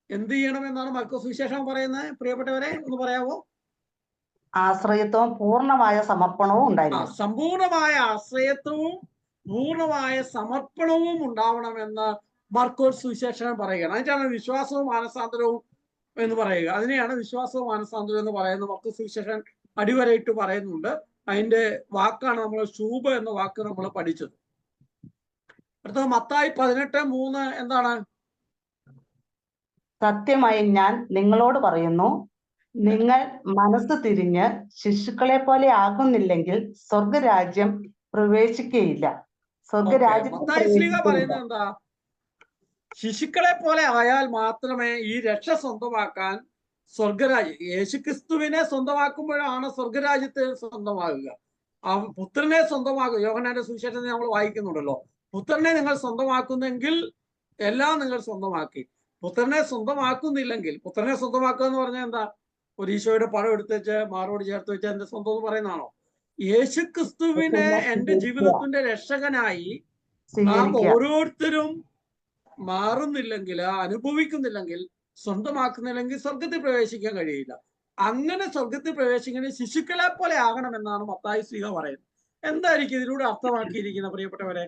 എന്ത് ചെയ്യണമെന്നാണ് മർക്കോസ് സുവിശേഷം പറയുന്നത്? പ്രിയപ്പെട്ടവരെ ഒന്ന് പറയാവോ? ആശ്രയത്വവും പൂർണ്ണമായ സമർപ്പണവും ഉണ്ടായിരിക്കും. സമ്പൂർണമായ ആശ്രയത്വവും പൂർണ്ണമായ സമർപ്പണവും ഉണ്ടാവണമെന്ന് മർക്കോസ് സുവിശേഷം പറയുകയാണ്. അതിനാണ് വിശ്വാസവും മാനസാന്തരവും എന്ന് പറയുക. അതിനെയാണ് വിശ്വാസവും മാനസാന്തരവും എന്ന് പറയുന്നത്. മർക്കോസ് സുവിശേഷം അടിവരയിട്ട് പറയുന്നുണ്ട്. അതിന്റെ വാക്കാണ് നമ്മൾ ശൂബ എന്ന വാക്ക് നമ്മൾ പഠിച്ചത്. അടുത്തത് മത്തായി 18:3 എന്താണ്? സത്യമായി ഞാൻ നിങ്ങളോട് പറയുന്നു, നിങ്ങൾ മനസ്സ് തിരിഞ്ഞ് ശിശുക്കളെ പോലെ ആകുന്നില്ലെങ്കിൽ സ്വർഗരാജ്യം പ്രവേശിക്കുകയില്ല. മത്തായി ശ്ലീഹ പറയുന്നത് എന്താ? ശിശുക്കളെ പോലെ ആയാൽ മാത്രമേ ഈ രക്ഷ സ്വന്തമാക്കാൻ സ്വർഗരാജ്യം, യേശുക്രിസ്തുവിനെ സ്വന്തമാക്കുമ്പോഴാണ് സ്വർഗരാജ്യത്തെ സ്വന്തമാകുക. ആ പുത്രനെ സ്വന്തമാക്കുക. യോഹന്നാന്റെ സുവിശേഷത്തിൽ നമ്മൾ വായിക്കുന്നുണ്ടല്ലോ, പുത്രനെ നിങ്ങൾ സ്വന്തമാക്കുന്നെങ്കിൽ എല്ലാം നിങ്ങൾ സ്വന്തമാക്കി. പുത്രനെ സ്വന്തമാക്കുന്നില്ലെങ്കിൽ, പുത്രനെ സ്വന്തമാക്കുക എന്ന് പറഞ്ഞാൽ എന്താ? ഒരു ഈശോയുടെ പടം എടുത്ത് വെച്ച് മാറോട് ചേർത്ത് വെച്ച് എന്റെ സ്വന്തം എന്ന് പറയുന്നതാണോ? യേശുക്രിസ്തുവിനെ എന്റെ ജീവിതത്തിന്റെ രക്ഷകനായി നാം ഓരോരുത്തരും മാറുന്നില്ലെങ്കിൽ, അനുഭവിക്കുന്നില്ലെങ്കിൽ, സ്വന്തമാക്കുന്നില്ലെങ്കിൽ സ്വർഗത്തിൽ പ്രവേശിക്കാൻ കഴിയില്ല. അങ്ങനെ സ്വർഗത്തിൽ പ്രവേശിക്കുന്ന ശിശുക്കളെ പോലെ ആകണമെന്നാണ് മത്തായി ശ്ലീഹ പറയുന്നത്. എന്തായിരിക്കും ഇതിലൂടെ അർത്ഥമാക്കിയിരിക്കുന്ന പ്രിയപ്പെട്ടവരെ?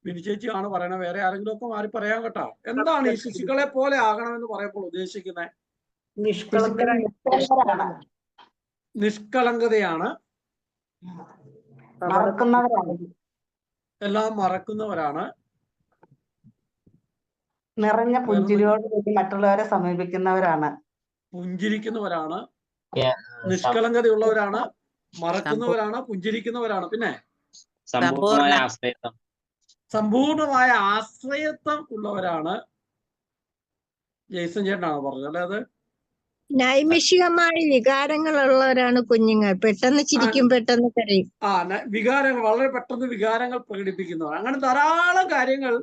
ബിനി ചേച്ചിയാണ് പറയണത്, വേറെ ആരെങ്കിലും ഒക്കെ മാറി പറയാൻ കേട്ടോ. എന്താണ് ഈ ശിശുക്കളെ പോലെ ആകണമെന്ന് പറയുമ്പോൾ ഉദ്ദേശിക്കുന്നത്? നിഷ്കളങ്കതയാണ്. എല്ലാം മറക്കുന്നവരാണ്. നിറഞ്ഞ പുഞ്ചിരിയോടുകൂടി മറ്റുള്ളവരെ സമീപിക്കുന്നവരാണ്. പുഞ്ചിരിക്കുന്നവരാണ്, നിഷ്കളങ്കതയുള്ളവരാണ്, മറക്കുന്നവരാണ്, പുഞ്ചിരിക്കുന്നവരാണ്. പിന്നെ സമ്പൂർണമായ ആശ്രയത്വം ഉള്ളവരാണ്. ജെയ്സൺ ചേട്ടനാണ് പറഞ്ഞത് അല്ലെ? അത് നൈമിഷികമായ വികാരങ്ങളുള്ളവരാണ് കുഞ്ഞുങ്ങൾ. പെട്ടെന്ന് ചിരിക്കും, പെട്ടെന്ന് കരയും. വികാരങ്ങൾ വളരെ പെട്ടെന്ന് വികാരങ്ങൾ പ്രകടിപ്പിക്കുന്നവർ. അങ്ങനെ ധാരാളം കാര്യങ്ങൾ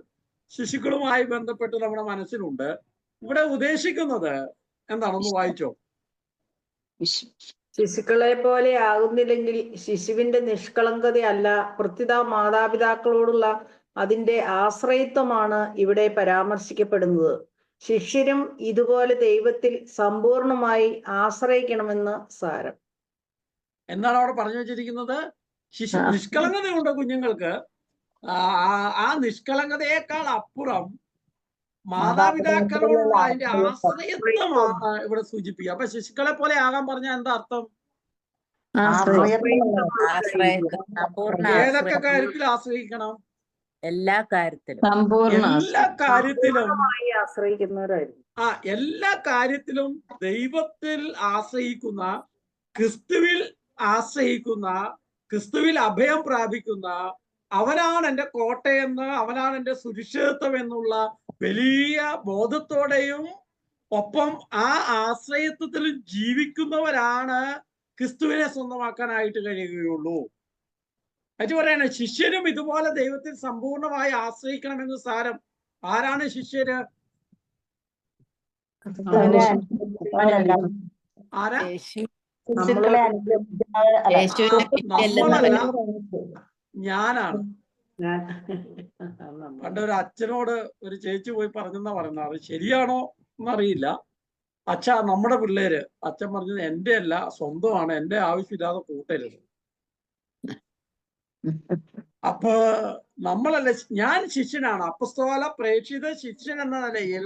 ശിശുക്കളുമായി ബന്ധപ്പെട്ട് നമ്മുടെ മനസ്സിലുണ്ട്. ഇവിടെ ഉദ്ദേശിക്കുന്നത് എന്താണെന്ന് വായിച്ചോ? ശിശുക്കളെ പോലെ ആകുന്നില്ലെങ്കിൽ ശിശുവിന്റെ നിഷ്കളങ്കതയല്ല, പ്രത്യുത മാതാപിതാക്കളോടുള്ള അതിന്റെ ആശ്രയത്വമാണ് ഇവിടെ പരാമർശിക്കപ്പെടുന്നത്. ശിഷ്യരും ഇതുപോലെ ദൈവത്തിൽ സമ്പൂർണമായി ആശ്രയിക്കണമെന്ന് സാരം. എന്താണ് അവിടെ പറഞ്ഞു വെച്ചിരിക്കുന്നത്? നിഷ്കളങ്കതയുണ്ട് കുഞ്ഞുങ്ങൾക്ക്. ആ നിഷ്കളങ്കതയേക്കാൾ അപ്പുറം മാതാപിതാക്കളോടുള്ള അതിന്റെ ആശ്രയത്വമാണ് ഇവിടെ സൂചിപ്പിക്കുക. അപ്പൊ ശിശുക്കളെ പോലെ ആകാൻ പറഞ്ഞാൽ എന്താ അർത്ഥം? ഏതൊക്കെ കാര്യത്തിൽ ആശ്രയിക്കണം? എല്ലാ കാര്യത്തിലും ആശ്രയിക്കുന്നവരായിരുന്നു. എല്ലാ കാര്യത്തിലും ദൈവത്തിൽ ആശ്രയിക്കുന്ന, ക്രിസ്തുവിൽ ആശ്രയിക്കുന്ന, ക്രിസ്തുവിൽ അഭയം പ്രാപിക്കുന്ന അവനാണ് എൻ്റെ കോട്ടയെന്ന്, അവനാണ് എൻ്റെ സുരക്ഷിതത്വം എന്നുള്ള വലിയ ബോധത്തോടെയും ഒപ്പം ആ ആശ്രയത്വത്തിലും ജീവിക്കുന്നവരാണ് ക്രിസ്തുവിനെ സ്വന്തമാക്കാനായിട്ട് കഴിയുകയുള്ളൂ. അത് പറയണേ, ശിഷ്യരും ഇതുപോലെ ദൈവത്തിൽ സമ്പൂർണമായി ആശ്രയിക്കണമെന്ന് സാരം. ആരാണ് ശിഷ്യര്? ആരാ? ശിശുക്കളെ അനുഗ്രഹിക്കുന്നവർ അല്ല, നമ്മളല്ല, ഞാനാണ്. ഞാൻ പണ്ട് ഒരു അച്ഛനോട് ഒരു ചേച്ചി പോയി പറഞ്ഞെന്നാ പറയുന്നത്. അത് ശരിയാണോ എന്നറിയില്ല. അച്ഛാ, നമ്മുടെ പിള്ളേര്, അച്ഛൻ പറഞ്ഞത് എൻ്റെ അല്ല, സ്വന്തമാണ്, എൻ്റെ ആവശ്യമില്ലാതെ കൂട്ടരുത്. അപ്പൊ നമ്മളല്ല, ഞാൻ ശിഷ്യനാണ്. അപ്പസ്തോല പ്രേക്ഷിത ശിഷ്യൻ എന്ന നിലയിൽ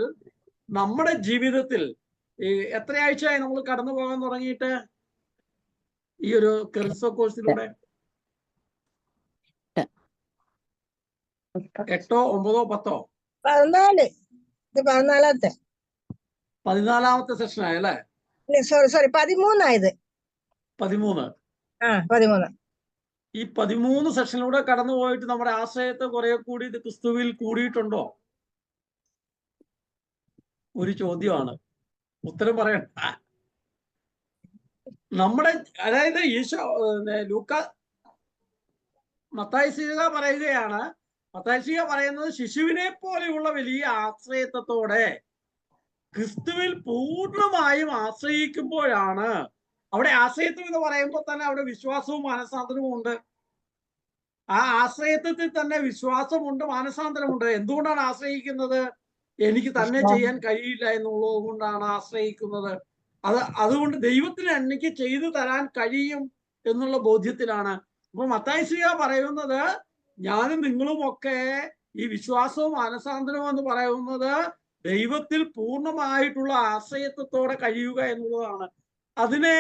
നമ്മുടെ ജീവിതത്തിൽ എത്ര ആഴ്ചയായി നമ്മൾ കടന്നു പോകാൻ തുടങ്ങിയിട്ട് ഈ ഒരു കെറിസ്തോ കോഴ്സിലൂടെ? 8, 9, 10? 14. ഇത് 14ത്തെ. 14ാമത്തെ സെഷനായി അല്ലേ? സോറി 13 13. 13. ഈ 13 സെഷനിലൂടെ കടന്നു പോയിട്ട് നമ്മുടെ ആശ്രയത്തെ കുറെ കൂടി ഇത് ക്രിസ്തുവിൽ കൂടിയിട്ടുണ്ടോ? ഒരു ചോദ്യമാണ്, ഉത്തരം പറയണ്ട. നമ്മുടെ, അതായത് ഈശോ മത്തായി ശ്ലീഹ പറയുകയാണ്, മത്തായി ശ്ലീഹ പറയുന്നത് ശിശുവിനെ പോലെയുള്ള വലിയ ആശ്രയത്വത്തോടെ ക്രിസ്തുവിൽ പൂർണ്ണമായും ആശ്രയിക്കുമ്പോഴാണ്. അവിടെ ആശ്രയത്വം എന്ന് പറയുമ്പോൾ തന്നെ അവിടെ വിശ്വാസവും മാനസാന്തരവും ഉണ്ട്. ആ ആശ്രയത്വത്തിൽ തന്നെ വിശ്വാസമുണ്ട്, മാനസാന്തരമുണ്ട്. എന്തുകൊണ്ടാണ് ആശ്രയിക്കുന്നത്? എനിക്ക് തന്നെ ചെയ്യാൻ കഴിയില്ല എന്നുള്ളത് കൊണ്ടാണ് ആശ്രയിക്കുന്നത്. അതുകൊണ്ട് ദൈവത്തിന് എനിക്ക് ചെയ്തു തരാൻ കഴിയും എന്നുള്ള ബോധ്യത്തിലാണ്. അപ്പൊ മത്തായി ശ്ലീഹ പറയുന്നത്, ഞാനും നിങ്ങളും ഒക്കെ ഈ വിശ്വാസവും മാനസാന്തരവും എന്ന് പറയുന്നത് ദൈവത്തിൽ പൂർണ്ണമായിട്ടുള്ള ആശ്രയത്വത്തോടെ കഴിയുക എന്നുള്ളതാണ്. അതിനെ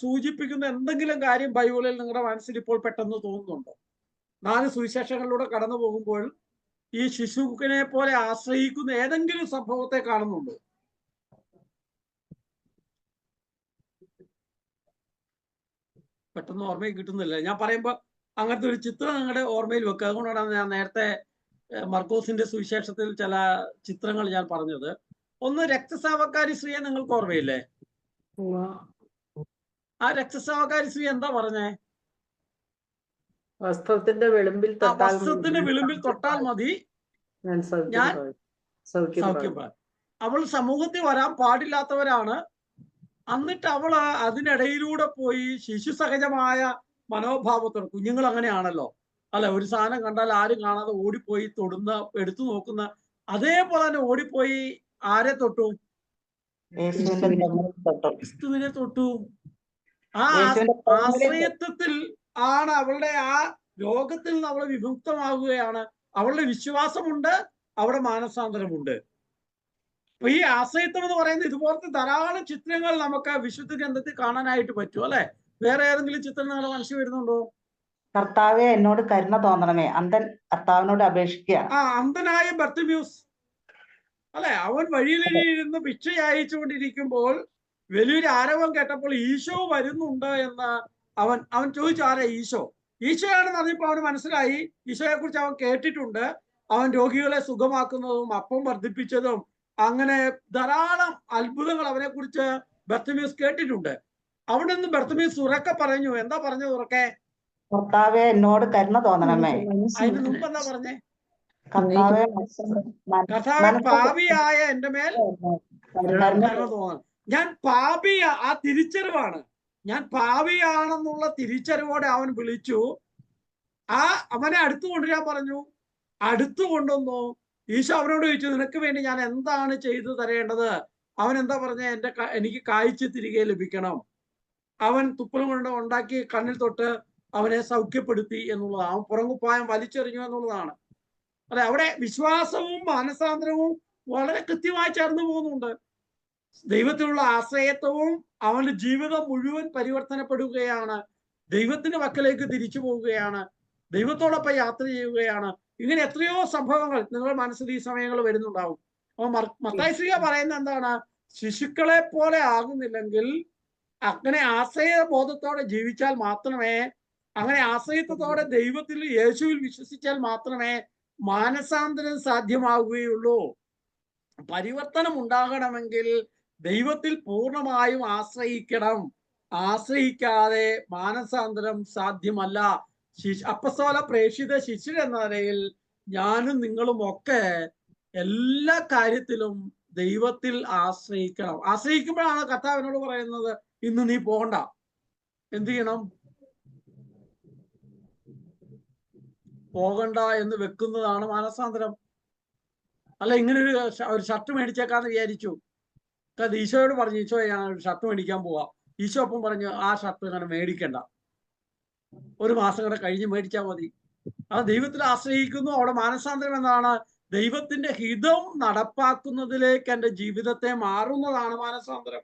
സൂചിപ്പിക്കുന്ന എന്തെങ്കിലും കാര്യം ബൈബിളിൽ നിങ്ങളുടെ മനസ്സിൽ ഇപ്പോൾ പെട്ടെന്ന് തോന്നുന്നുണ്ടോ? 4 സുവിശേഷങ്ങളിലൂടെ കടന്നു പോകുമ്പോൾ ഈ ശിശുവിനെ പോലെ ആശ്രയിക്കുന്ന ഏതെങ്കിലും സംഭവത്തെ കാണുന്നുണ്ടോ? പെട്ടെന്ന് ഓർമ്മയിൽ കിട്ടുന്നില്ല. ഞാൻ പറയുമ്പോൾ അങ്ങനത്തെ ഒരു ചിത്രം നിങ്ങളുടെ ഓർമ്മയിൽ വെക്കുക. അതുകൊണ്ടാണ് ഞാൻ നേരത്തെ മർക്കോസിന്റെ സുവിശേഷത്തിൽ ചില ചിത്രങ്ങൾ ഞാൻ പറഞ്ഞത്. ഒന്ന്, രക്തസ്രാവക്കാരി സ്ത്രീയെ നിങ്ങൾക്ക് ഓർമ്മയില്ലേ? ആ രക്തസ്രാവക്കാരി സ്ത്രീ എന്താ പറഞ്ഞേ? വസ്ത്രത്തിന്റെ വിളിമ്പിൽ തൊട്ടാൽ മതി, ഞാൻ സൗഖ്യം പ്രാപിക്കും. അവൾ സമൂഹത്തിൽ വരാൻ പാടില്ലാത്തവരാണ്. എന്നിട്ട് അവള് അതിനിടയിലൂടെ പോയി ശിശു സഹജമായ മനോഭാവത്തോടെ, കുഞ്ഞുങ്ങൾ അങ്ങനെയാണല്ലോ അല്ലെ, ഒരു സാധനം കണ്ടാൽ ആരും കാണാതെ ഓടിപ്പോയി തൊടുന്ന, എടുത്തു നോക്കുന്ന, അതേപോലെ തന്നെ ഓടിപ്പോയി ആരെ തൊട്ടു? ക്രിസ്തുവിനെ തൊട്ടു. ആ ആശ്രയത്വത്തിൽ ആണ് അവളുടെ ആ രോഗത്തിൽ നിന്ന് അവൾ വിമുക്തമാകുകയാണ്. അവളുടെ വിശ്വാസമുണ്ട്, അവിടെ മാനസാന്തരമുണ്ട്. അപ്പൊ ഈ ആശ്രയത്വം എന്ന് പറയുന്നത് ഇതുപോലത്തെ ധാരാളം ചിത്രങ്ങൾ നമുക്ക് വിശുദ്ധ ഗ്രന്ഥത്തിൽ കാണാനായിട്ട് പറ്റും അല്ലെ? വേറെ ഏതെങ്കിലും ചിത്രം നിങ്ങളുടെ മനസ്സിൽ വരുന്നുണ്ടോ? കർത്താവെ, എന്നോട് കരുണ തോന്നണമേ, അന്ധൻ കർത്താവിനോട് അപേക്ഷിക്കുക. അന്ധനായ ബർത്തിമ്യൂസ് അല്ലെ, അവൻ വഴിയിലിരുന്ന് ഭിക്ഷ അയച്ചുകൊണ്ടിരിക്കുമ്പോൾ വലിയൊരു ആരവം കേട്ടപ്പോൾ ഈശോ വരുന്നുണ്ട് എന്ന് അവൻ ചോദിച്ചു, ആരാ ഈശോ? ഈശോയാണെന്ന് അറിഞ്ഞപ്പോൾ അവന് മനസ്സിലായി. ഈശോയെ കുറിച്ച് അവൻ കേട്ടിട്ടുണ്ട്. അവൻ രോഗികളെ സുഖമാക്കുന്നതും അപ്പം വർദ്ധിപ്പിച്ചതും അങ്ങനെ ധാരാളം അത്ഭുതങ്ങൾ അവനെ കുറിച്ച് ബർത്തിമ്യൂസ് കേട്ടിട്ടുണ്ട്. അവിടെ നിന്ന് ബർത്തിമ്യൂസ് ഉറക്കെ പറഞ്ഞു. എന്താ പറഞ്ഞത് ഉറക്കെ? കർത്താവെ, എന്നോട് കരുണ തോന്നണമേ. അതിന് മുമ്പ് എന്താ പറഞ്ഞേ? കർത്താവെ, പാപിയായ എന്റെ മേൽ കരുണ തോന്നണം. ഞാൻ പാപിയ, ആ തിരിച്ചറിവാണ്. ഞാൻ പാപിയാണെന്നുള്ള തിരിച്ചറിവോടെ അവൻ വിളിച്ചു. അവനെ അടുത്തു കൊണ്ടുവരാൻ പറഞ്ഞു. അടുത്തു കൊണ്ടുവന്നു. ഈശോ അവനോട് ചോദിച്ചു, നിനക്ക് വേണ്ടി ഞാൻ എന്താണ് ചെയ്തു തരേണ്ടത്? അവൻ എന്താ പറഞ്ഞ? എനിക്ക് കാഴ്ച തിരികെ ലഭിക്കണം. അവൻ തുപ്പലും കൊണ്ട് ഉണ്ടാക്കി കണ്ണിൽ തൊട്ട് അവനെ സൗഖ്യപ്പെടുത്തി എന്നുള്ളതാണ്. അവൻ പുറങ്കുപ്പായം വലിച്ചെറിഞ്ഞു എന്നുള്ളതാണ്. അല്ലെ, അവിടെ വിശ്വാസവും മാനസാന്തരവും വളരെ കൃത്യമായി ചേർന്ന് പോകുന്നുണ്ട്. ദൈവത്തിലുള്ള ആശ്രയത്വവും അവന്റെ ജീവിതം മുഴുവൻ പരിവർത്തനപ്പെടുകയാണ്. ദൈവത്തിന്റെ പക്കലേക്ക് തിരിച്ചു പോവുകയാണ്. ദൈവത്തോടൊപ്പം യാത്ര ചെയ്യുകയാണ്. ഇങ്ങനെ എത്രയോ സംഭവങ്ങൾ നിങ്ങളുടെ മനസ്സിൽ ഈ സമയങ്ങൾ വരുന്നുണ്ടാവും. അപ്പൊ മത്തായി ശ്ലീഹ പറയുന്നത് എന്താണ്? ശിശുക്കളെ പോലെ ആകുന്നില്ലെങ്കിൽ, അങ്ങനെ ആശ്രയബോധത്തോടെ ജീവിച്ചാൽ മാത്രമേ അങ്ങനെ ആശ്രയത്വത്തോടെ ദൈവത്തിൽ യേശുവിൽ വിശ്വസിച്ചാൽ മാത്രമേ മാനസാന്തരം സാധ്യമാവുകയുള്ളൂ. പരിവർത്തനം ഉണ്ടാകണമെങ്കിൽ ദൈവത്തിൽ പൂർണ്ണമായും ആശ്രയിക്കണം. ആശ്രയിക്കാതെ മാനസാന്തരം സാധ്യമല്ല. അപ്പസ്തോല പ്രേക്ഷിത ശിഷ്യർ എന്ന നിലയിൽ ഞാനും നിങ്ങളും ഒക്കെ എല്ലാ കാര്യത്തിലും ദൈവത്തിൽ ആശ്രയിക്കണം. ആശ്രയിക്കുമ്പോഴാണ് കർത്താവിനോട് പറയുന്നത്, ഇന്ന് നീ പോകണ്ട. എന്ത് ചെയ്യണം? പോകണ്ട എന്ന് വെക്കുന്നതാണ് മാനസാന്തരം. അല്ല, ഇങ്ങനെ ഒരു ഷർട്ട് മേടിച്ചേക്കാന്ന് വിചാരിച്ചു. അത് ഈശോയോട് പറഞ്ഞു, ഈശോ ഞാൻ ഒരു ഷർട്ട് മേടിക്കാൻ പോവാം. ഈശോ അപ്പം പറഞ്ഞു, ആ ഷർട്ട് അങ്ങനെ മേടിക്കണ്ട, ഒരു മാസം കൂടെ കഴിഞ്ഞ് മേടിച്ചാൽ മതി. അത് ദൈവത്തിൽ ആശ്രയിക്കുന്നു. അവിടെ മാനസാന്തരം എന്താണ്? ദൈവത്തിന്റെ ഹിതം നടപ്പാക്കുന്നതിലേക്ക് എൻ്റെ ജീവിതത്തെ മാറുന്നതാണ് മാനസാന്തരം.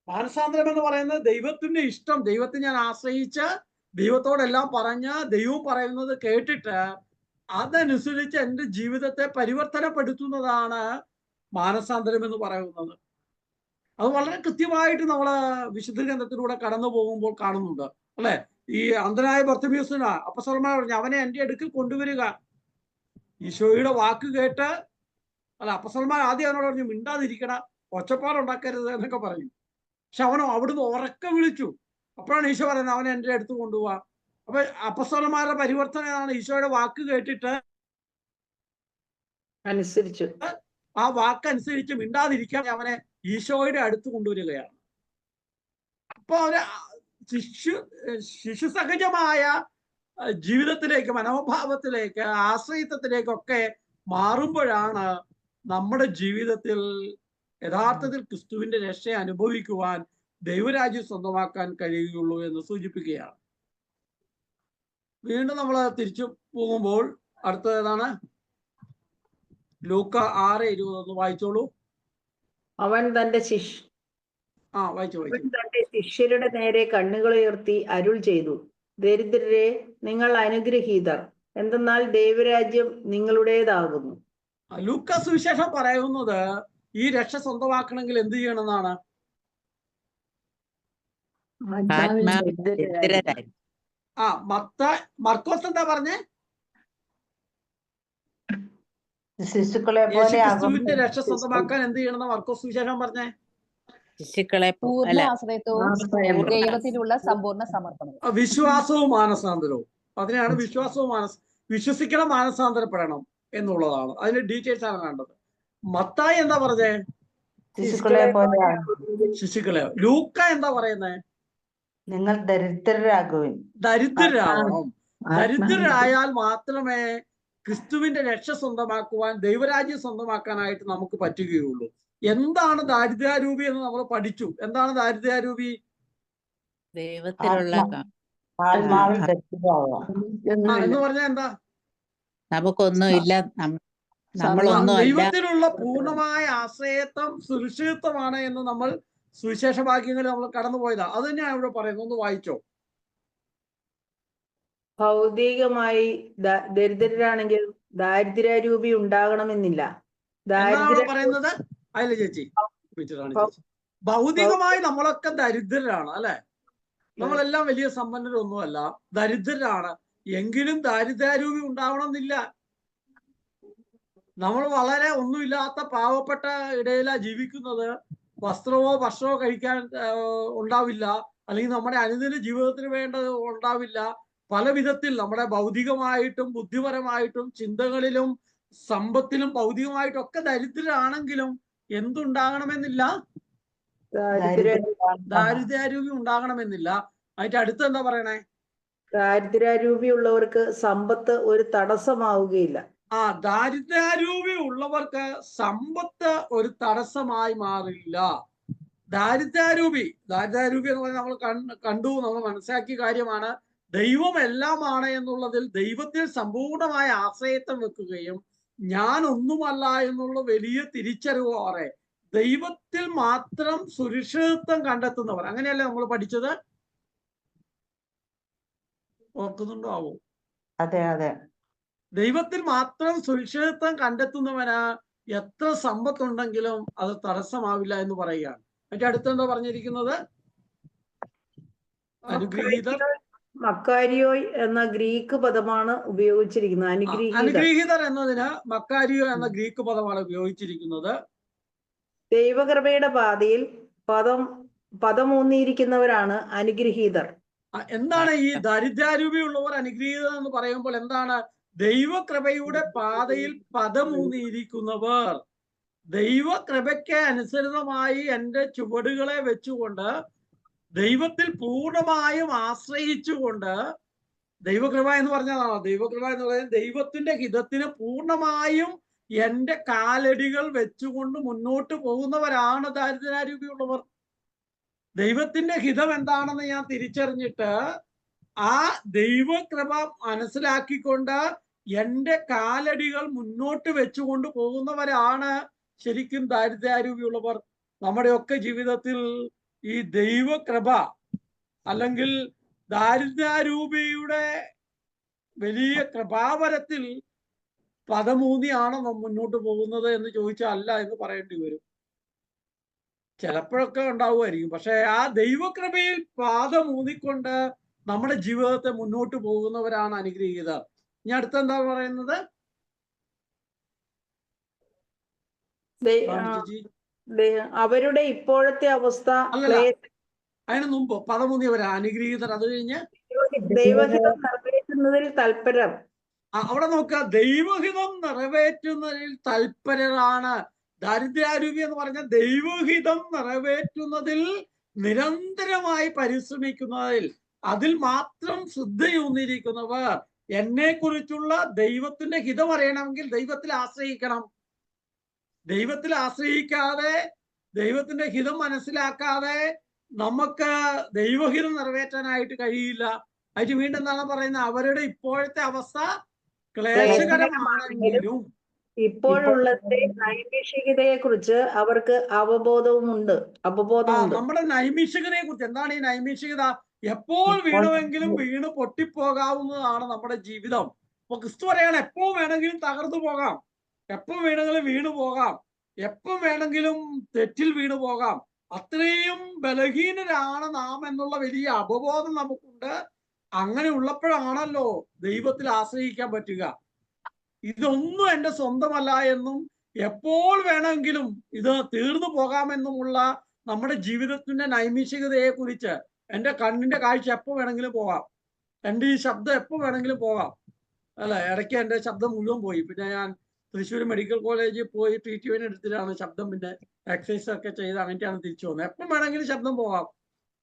മാനസാന്തരം എന്ന് പറയുന്നത് ദൈവത്തിന്റെ ഇഷ്ടം, ദൈവത്തെ ഞാൻ ആശ്രയിച്ച് ദൈവത്തോടെല്ലാം പറഞ്ഞ് ദൈവം പറയുന്നത് കേട്ടിട്ട് അതനുസരിച്ച് എൻ്റെ ജീവിതത്തെ പരിവർത്തനപ്പെടുത്തുന്നതാണ് മാനസാന്തരം എന്ന് പറയുന്നത്. അത് വളരെ കൃത്യമായിട്ട് നമ്മൾ വിശുദ്ധ ഗ്രന്ഥത്തിലൂടെ കടന്നു പോകുമ്പോൾ കാണുന്നുണ്ട്, അല്ലെ? ഈ അന്ധനായ ബർത്തിമേയുസിന് അപ്പസ്തലന്മാർ പറഞ്ഞു, അവനെ എൻ്റെ അടുക്കൽ കൊണ്ടുവരിക. ഈശോയുടെ വാക്ക് കേട്ട്, അല്ല, അപ്പസ്തലന്മാർ ആദ്യം അവനോട് പറഞ്ഞു, മിണ്ടാതിരിക്കണ, ഒച്ചപ്പാടുണ്ടാക്കരുത് എന്നൊക്കെ പറഞ്ഞു. പക്ഷെ അവനോ അവിടുന്ന് ഉറക്കെ വിളിച്ചു. അപ്പോഴാണ് ഈശോ പറയുന്നത്, അവനെ എൻ്റെ അടുത്ത് കൊണ്ടുപോവാ. അപ്പൊ അപ്പസ്തലന്മാരുടെ പരിവർത്തനമാണ് ഈശോയുടെ വാക്ക് കേട്ടിട്ട് അനുസരിച്ചു, ആ വാക്കനുസരിച്ച് മിണ്ടാതിരിക്കാൻ അവനെ ഈശോയുടെ അടുത്ത് കൊണ്ടുവരികയാണ്. അപ്പൊ അവര് ശിശു സഹജമായ ജീവിതത്തിലേക്ക്, മനോഭാവത്തിലേക്ക്, ആശ്രയിത്വത്തിലേക്കൊക്കെ മാറുമ്പോഴാണ് നമ്മുടെ ജീവിതത്തിൽ യഥാർത്ഥത്തിൽ ക്രിസ്തുവിന്റെ രക്ഷയെ അനുഭവിക്കുവാൻ, ദൈവരാജ്യം സ്വന്തമാക്കാൻ കഴിയുകയുള്ളൂ എന്ന് സൂചിപ്പിക്കുകയാണ്. വീണ്ടും നമ്മൾ തിരിച്ചു പോകുമ്പോൾ അടുത്തത് ഏതാണ്? ലൂക്ക 6:20 വായിച്ചോളൂ. അവൻ തന്റെ ശിഷ്യരുടെ നേരെ കണ്ണുകളുയർത്തി അരുൾ ചെയ്തു, ദരിദ്രരെ, നിങ്ങൾ അനുഗ്രഹീതർ, എന്തെന്നാൽ ദൈവരാജ്യം നിങ്ങളുടേതാകുന്നു. ലൂക്ക സുവിശേഷം പറയുന്നത് ഈ രക്ഷ സ്വന്തമാക്കണമെങ്കിൽ എന്ത് ചെയ്യണമെന്നാണ്? മർക്കോസ് എന്താ പറഞ്ഞേ? ശിശുക്കളെ ക്രിസ്തുവിന്റെ രക്ഷ സ്വന്തമാക്കാൻ എന്ത് ചെയ്യണമെന്ന് മർക്കോസ് സുവിശേഷം പറഞ്ഞേ? ശിശുക്കളെ പൂർണ്ണ ആശ്രയത്വവും ദൈവത്തിലുള്ള സമ്പൂർണ്ണ സമർപ്പണവും വിശ്വാസവും മാനസാന്തരവും. അതിനെയാണ് വിശ്വാസവും വിശ്വസിക്കണം, മാനസാന്തരപ്പെടണം എന്നുള്ളതാണ്. അതിന്റെ ഡീറ്റെയിൽസ് ആണ് വേണ്ടത്. മത്തായി എന്താ പറഞ്ഞേ? ശിശുക്കളെ. ലൂക്ക എന്താ പറയുന്നേ? നിങ്ങൾ ദരിദ്രരാകുവിൻ. ദരിദ്രരാവണം. ദരിദ്രരായാൽ മാത്രമേ ക്രിസ്തുവിന്റെ രക്ഷ സ്വന്തമാക്കുവാൻ, ദൈവരാജ്യം സ്വന്തമാക്കാനായിട്ട് നമുക്ക് പറ്റുകയുള്ളൂ. എന്താണ് ദാരിദ്ര്യാരൂപി എന്ന് നമ്മൾ പഠിച്ചു. എന്താണ് ദാരിദ്ര്യാരൂപി? ദൈവത്തിലുള്ള എന്ന് പറഞ്ഞാൽ എന്താ? നമുക്കൊന്നുമില്ല, നമ്മളൊന്നും ദൈവത്തിലുള്ള പൂർണ്ണമായ ആശ്രയത്വം സുരക്ഷിതത്വമാണ് എന്ന് നമ്മൾ സുവിശേഷ ഭാഗ്യങ്ങളിൽ നമ്മൾ കടന്നുപോയതാ. അത് തന്നെയാണ് ഇവിടെ പറയുന്നത്. ഒന്ന് വായിച്ചോ. ഭൗതികമായി ദരിദ്രരാണെങ്കിൽ ദാരിദ്ര്യാരൂപി ഉണ്ടാകണമെന്നില്ല. പറയുന്നത് അതിലെ ചേച്ചി, ഭൗതികമായി നമ്മളൊക്കെ ദരിദ്രരാണ്, അല്ലെ? നമ്മളെല്ലാം വലിയ സമ്പന്നരൊന്നുമല്ല, ദരിദ്രരാണ്. എങ്കിലും ദാരിദ്ര്യാരൂപി ഉണ്ടാവണമെന്നില്ല. നമ്മൾ വളരെ ഒന്നുമില്ലാത്ത പാവപ്പെട്ട ഇടയിലാ ജീവിക്കുന്നത്. വസ്ത്രമോ ഭക്ഷണമോ കഴിക്കാൻ ഉണ്ടാവില്ല, അല്ലെങ്കിൽ നമ്മുടെ അനുദിന ജീവിതത്തിന് വേണ്ടത് ഉണ്ടാവില്ല. പല വിധത്തിൽ നമ്മുടെ ഭൗതികമായിട്ടും ബുദ്ധിപരമായിട്ടും ചിന്തകളിലും സമ്പത്തിലും ഭൗതികമായിട്ടും ഒക്കെ ദരിദ്രരാണെങ്കിലും എന്തുണ്ടാകണമെന്നില്ല? ദാരിദ്ര്യാരൂപി ഉണ്ടാകണമെന്നില്ല. അതിന്റെ അടുത്ത് എന്താ പറയണേ? ദാരിദ്ര്യാരൂപി ഉള്ളവർക്ക് സമ്പത്ത് ഒരു തടസ്സമാവുകയില്ല. ദാരിദ്ര്യാരൂപി ഉള്ളവർക്ക് സമ്പത്ത് ഒരു തടസ്സമായി മാറില്ല. ദാരിദ്ര്യാരൂപി എന്ന് പറഞ്ഞാൽ നമ്മൾ കണ്ടു, നമ്മൾ മനസ്സിലാക്കിയ കാര്യമാണ്. ദൈവം എല്ലാമാണ് എന്നുള്ളതിൽ ദൈവത്തിൽ സമ്പൂർണമായ ആശ്രയത്വം വെക്കുകയും ഞാൻ ഒന്നുമല്ല എന്നുള്ള വലിയ തിരിച്ചറിവോടെ ദൈവത്തിൽ മാത്രം സുരക്ഷിതത്വം കണ്ടെത്തുന്നവർ. അങ്ങനെയല്ലേ നമ്മൾ പഠിച്ചത്? ഓർക്കുന്നുണ്ടോ ആവോ? അതെ അതെ. ദൈവത്തിൽ മാത്രം സുരക്ഷിതത്വം കണ്ടെത്തുന്നവന് എത്ര സമ്പത്തുണ്ടെങ്കിലും അത് തടസ്സമാവില്ല എന്ന് പറയുകയാണ്. അതിന്റെ അടുത്തെന്താ പറഞ്ഞിരിക്കുന്നത്? അനുഗ്രഹീതർ മക്കാരിയോയ് എന്ന ഗ്രീക്ക് പദമാണ് ഉപയോഗിച്ചിരിക്കുന്നത്. അനുഗ്രഹീതർ. അനുഗ്രഹീതർ എന്നതിന് മക്കാരിയോ എന്ന ഗ്രീക്ക് പദമാണ് ഉപയോഗിച്ചിരിക്കുന്നത്. ദൈവകൃപയുടെ പാതയിൽ പദമൂന്നിയിരിക്കുന്നവരാണ് അനുഗ്രഹീതർ. എന്താണ് ഈ ദരിദ്രാരൂപിയുള്ളവർ അനുഗ്രഹീതർ എന്ന് പറയുമ്പോൾ എന്താണ്? ദൈവകൃപയുടെ പാതയിൽ പദമൂന്നിയിരിക്കുന്നവർ. ദൈവകൃപയ്ക്ക് അനുസൃതമായി എൻ്റെ ചുവടുകളെ വെച്ചുകൊണ്ട് ദൈവത്തിൽ പൂർണ്ണമായും ആശ്രയിച്ചുകൊണ്ട്, ദൈവകൃപ എന്ന് പറഞ്ഞതാണോ? ദൈവകൃപ എന്ന് പറയുന്നത് ദൈവത്തിന്റെ ഹിതത്തിന് പൂർണ്ണമായും എൻ്റെ കാലടികൾ വെച്ചുകൊണ്ട് മുന്നോട്ട് പോകുന്നവരാണ് ദരിദ്രാരൂപിയുള്ളവർ. ദൈവത്തിന്റെ ഹിതം എന്താണെന്ന് ഞാൻ തിരിച്ചറിഞ്ഞിട്ട് ആ ദൈവകൃപ മനസ്സിലാക്കിക്കൊണ്ട് എൻ്റെ കാലടികൾ മുന്നോട്ട് വെച്ചുകൊണ്ട് പോകുന്നവരാണ് ശരിക്കും ദരിദ്രാരൂപിയുള്ളവർ. നമ്മുടെയൊക്കെ ജീവിതത്തിൽ ഈ ദൈവകൃപ അല്ലെങ്കിൽ ദാരിദ്ര്യാരൂപിയുടെ വലിയ കൃപാവരത്തിൽ പദമൂന്നിയാണോ നാം മുന്നോട്ട് പോകുന്നത് എന്ന് ചോദിച്ചാൽ അല്ല എന്ന് പറയേണ്ടി വരും. ചിലപ്പോഴൊക്കെ ഉണ്ടാവുമായിരിക്കും. പക്ഷെ ആ ദൈവകൃപയിൽ പാദമൂന്നിക്കൊണ്ട് നമ്മുടെ ജീവിതത്തെ മുന്നോട്ട് പോകുന്നവരാണ് അനുഗ്രഹീതർ. ഇനി അടുത്തെന്താ പറയുന്നത്? അവരുടെ ഇപ്പോഴത്തെ അവസ്ഥ അല്ലല്ല, അതിന് മുമ്പ് പദമൂന്നിയവരാ അനുഗ്രഹീതർ. അത് കഴിഞ്ഞ് ദൈവഹിതം നിറവേറ്റുന്നതിൽ തൽപരർ. അവിടെ നോക്കുക, ദൈവഹിതം നിറവേറ്റുന്നതിൽ തൽപരരാണ്. ദരിദ്രാരൂപി എന്ന് പറഞ്ഞ ദൈവഹിതം നിറവേറ്റുന്നതിൽ നിരന്തരമായി പരിശ്രമിക്കുന്നതിൽ, അതിൽ മാത്രം ശ്രദ്ധയൂന്നിരിക്കുന്നവർ. എന്നെ കുറിച്ചുള്ള ദൈവത്തിന്റെ ഹിതം അറിയണമെങ്കിൽ ദൈവത്തിൽ ആശ്രയിക്കണം. ദൈവത്തിൽ ആശ്രയിക്കാതെ, ദൈവത്തിന്റെ ഹിതം മനസ്സിലാക്കാതെ നമുക്ക് ദൈവഹിതം നിറവേറ്റാനായിട്ട് കഴിയില്ല. അതിന് വീണ്ടും എന്താണ് പറയുന്നത്? അവരുടെ ഇപ്പോഴത്തെ അവസ്ഥ ക്ലേശകരമാണെങ്കിലും ഇപ്പോഴുള്ളതിന്റെ നൈമിഷികതയെ കുറിച്ച് അവർക്ക് അവബോധമുണ്ട്. നമ്മുടെ നൈമിഷികതയെ കുറിച്ച് എന്താണ് ഈ നൈമിഷികത? എപ്പോൾ വീണമെങ്കിലും വീണ് പൊട്ടിപ്പോകാവുന്നതാണ് നമ്മുടെ ജീവിതം. അപ്പൊ ക്രിസ്തു പറയാണ് എപ്പോൾ വേണമെങ്കിലും തകർന്നു പോകാം, എപ്പോൾ വേണമെങ്കിലും വീണു പോകാം, എപ്പോൾ വേണമെങ്കിലും തെറ്റിൽ വീണു പോകാം. അത്രയും ബലഹീനരാണ് നാം എന്നുള്ള വലിയ അവബോധം നമുക്കുണ്ട്. അങ്ങനെ ഉള്ളപ്പോഴാണല്ലോ ദൈവത്തിൽ ആശ്രയിക്കാൻ പറ്റുക. ഇതൊന്നും എൻ്റെ സ്വന്തമല്ല എന്നും എപ്പോൾ വേണമെങ്കിലും ഇത് തീർന്നു പോകാമെന്നുമുള്ള നമ്മുടെ ജീവിതത്തിന്റെ നൈമിഷികതയെ കുറിച്ച്, എൻ്റെ കണ്ണിന്റെ കാഴ്ച എപ്പോൾ വേണമെങ്കിലും പോകാം, എൻ്റെ ഈ ശബ്ദം എപ്പോൾ വേണമെങ്കിലും പോകാം. അല്ല, ഇടയ്ക്ക് എൻ്റെ ശബ്ദം മുഴുവൻ പോയി. പിന്നെ ഞാൻ തൃശ്ശൂർ മെഡിക്കൽ കോളേജിൽ പോയി ട്രീറ്റ്മെന്റ് എടുത്തിട്ടാണ് ശബ്ദം പിന്നെ എക്സസൈസ് ഒക്കെ ചെയ്ത് അങ്ങനെയാണ് തിരിച്ചു വന്നത്. എപ്പം വേണമെങ്കിലും ശബ്ദം പോകാം,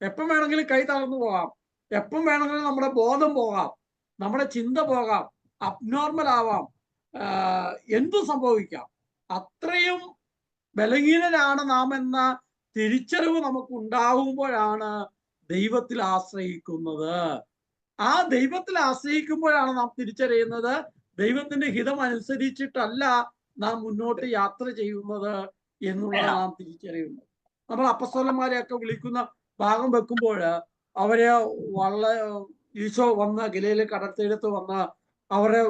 എപ്പം വേണമെങ്കിലും കൈ തളർന്നു പോകാം, എപ്പം വേണമെങ്കിലും നമ്മുടെ ബോധം പോകാം, നമ്മുടെ ചിന്ത പോകാം, അബ്നോർമൽ ആവാം, എന്തും സംഭവിക്കാം. അത്രയും ബലഹീനരാണ് നാം എന്ന തിരിച്ചറിവ് നമുക്ക് ഉണ്ടാകുമ്പോഴാണ് ദൈവത്തിൽ ആശ്രയിക്കുന്നത്. ആ ദൈവത്തിൽ ആശ്രയിക്കുമ്പോഴാണ് നാം തിരിച്ചറിയുന്നത് ദൈവത്തിന്റെ ഹിതം അനുസരിച്ചിട്ടല്ല നാം മുന്നോട്ട് യാത്ര ചെയ്യുന്നത് എന്നുള്ളത് നാം തിരിച്ചറിയുന്നത്. നമ്മൾ അപ്പസ്തലന്മാരെയൊക്കെ വിളിക്കുന്ന ഭാഗം വെക്കുമ്പോൾ അവരെ ഈശോ വന്ന ഗലീല കടൽത്തീരത്ത് വന്ന അവരെ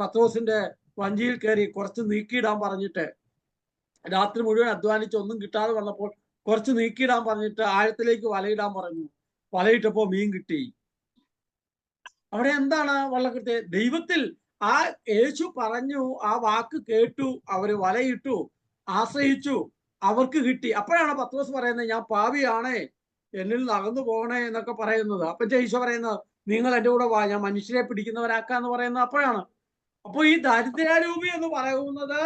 പത്രോസിന്റെ വഞ്ചിയിൽ കയറി കുറച്ച് നീക്കിയിടാൻ പറഞ്ഞിട്ട്, രാത്രി മുഴുവൻ അധ്വാനിച്ച് ഒന്നും കിട്ടാതെ വന്നപ്പോൾ കുറച്ച് നീക്കിയിടാൻ പറഞ്ഞിട്ട് ആഴത്തിലേക്ക് വലയിടാൻ പറഞ്ഞു. വലയിട്ടപ്പോ മീൻ കിട്ടി. അവിടെ എന്താണ് വള്ളക്കെട്ട്? ദൈവത്തിൽ ആ യേശു പറഞ്ഞു, ആ വാക്ക് കേട്ടു, അവര് വലയിട്ടു, ആശ്രയിച്ചു, അവർക്ക് കിട്ടി. അപ്പോഴാണ് പത്രോസ് പറയുന്നത് ഞാൻ പാപിയാണേ, എന്നിൽ നിന്ന് അകന്നു പോകണേ എന്നൊക്കെ പറയുന്നത്. അപ്പൊ ഈശോ പറയുന്നത് നിങ്ങൾ എൻ്റെ കൂടെ വാ, ഞാൻ മനുഷ്യരെ പിടിക്കുന്നവരാക്കാന്ന് പറയുന്നത് അപ്പോഴാണ്. അപ്പോൾ ഈ ദരിദ്രാരൂപി എന്ന് പറയുന്നത്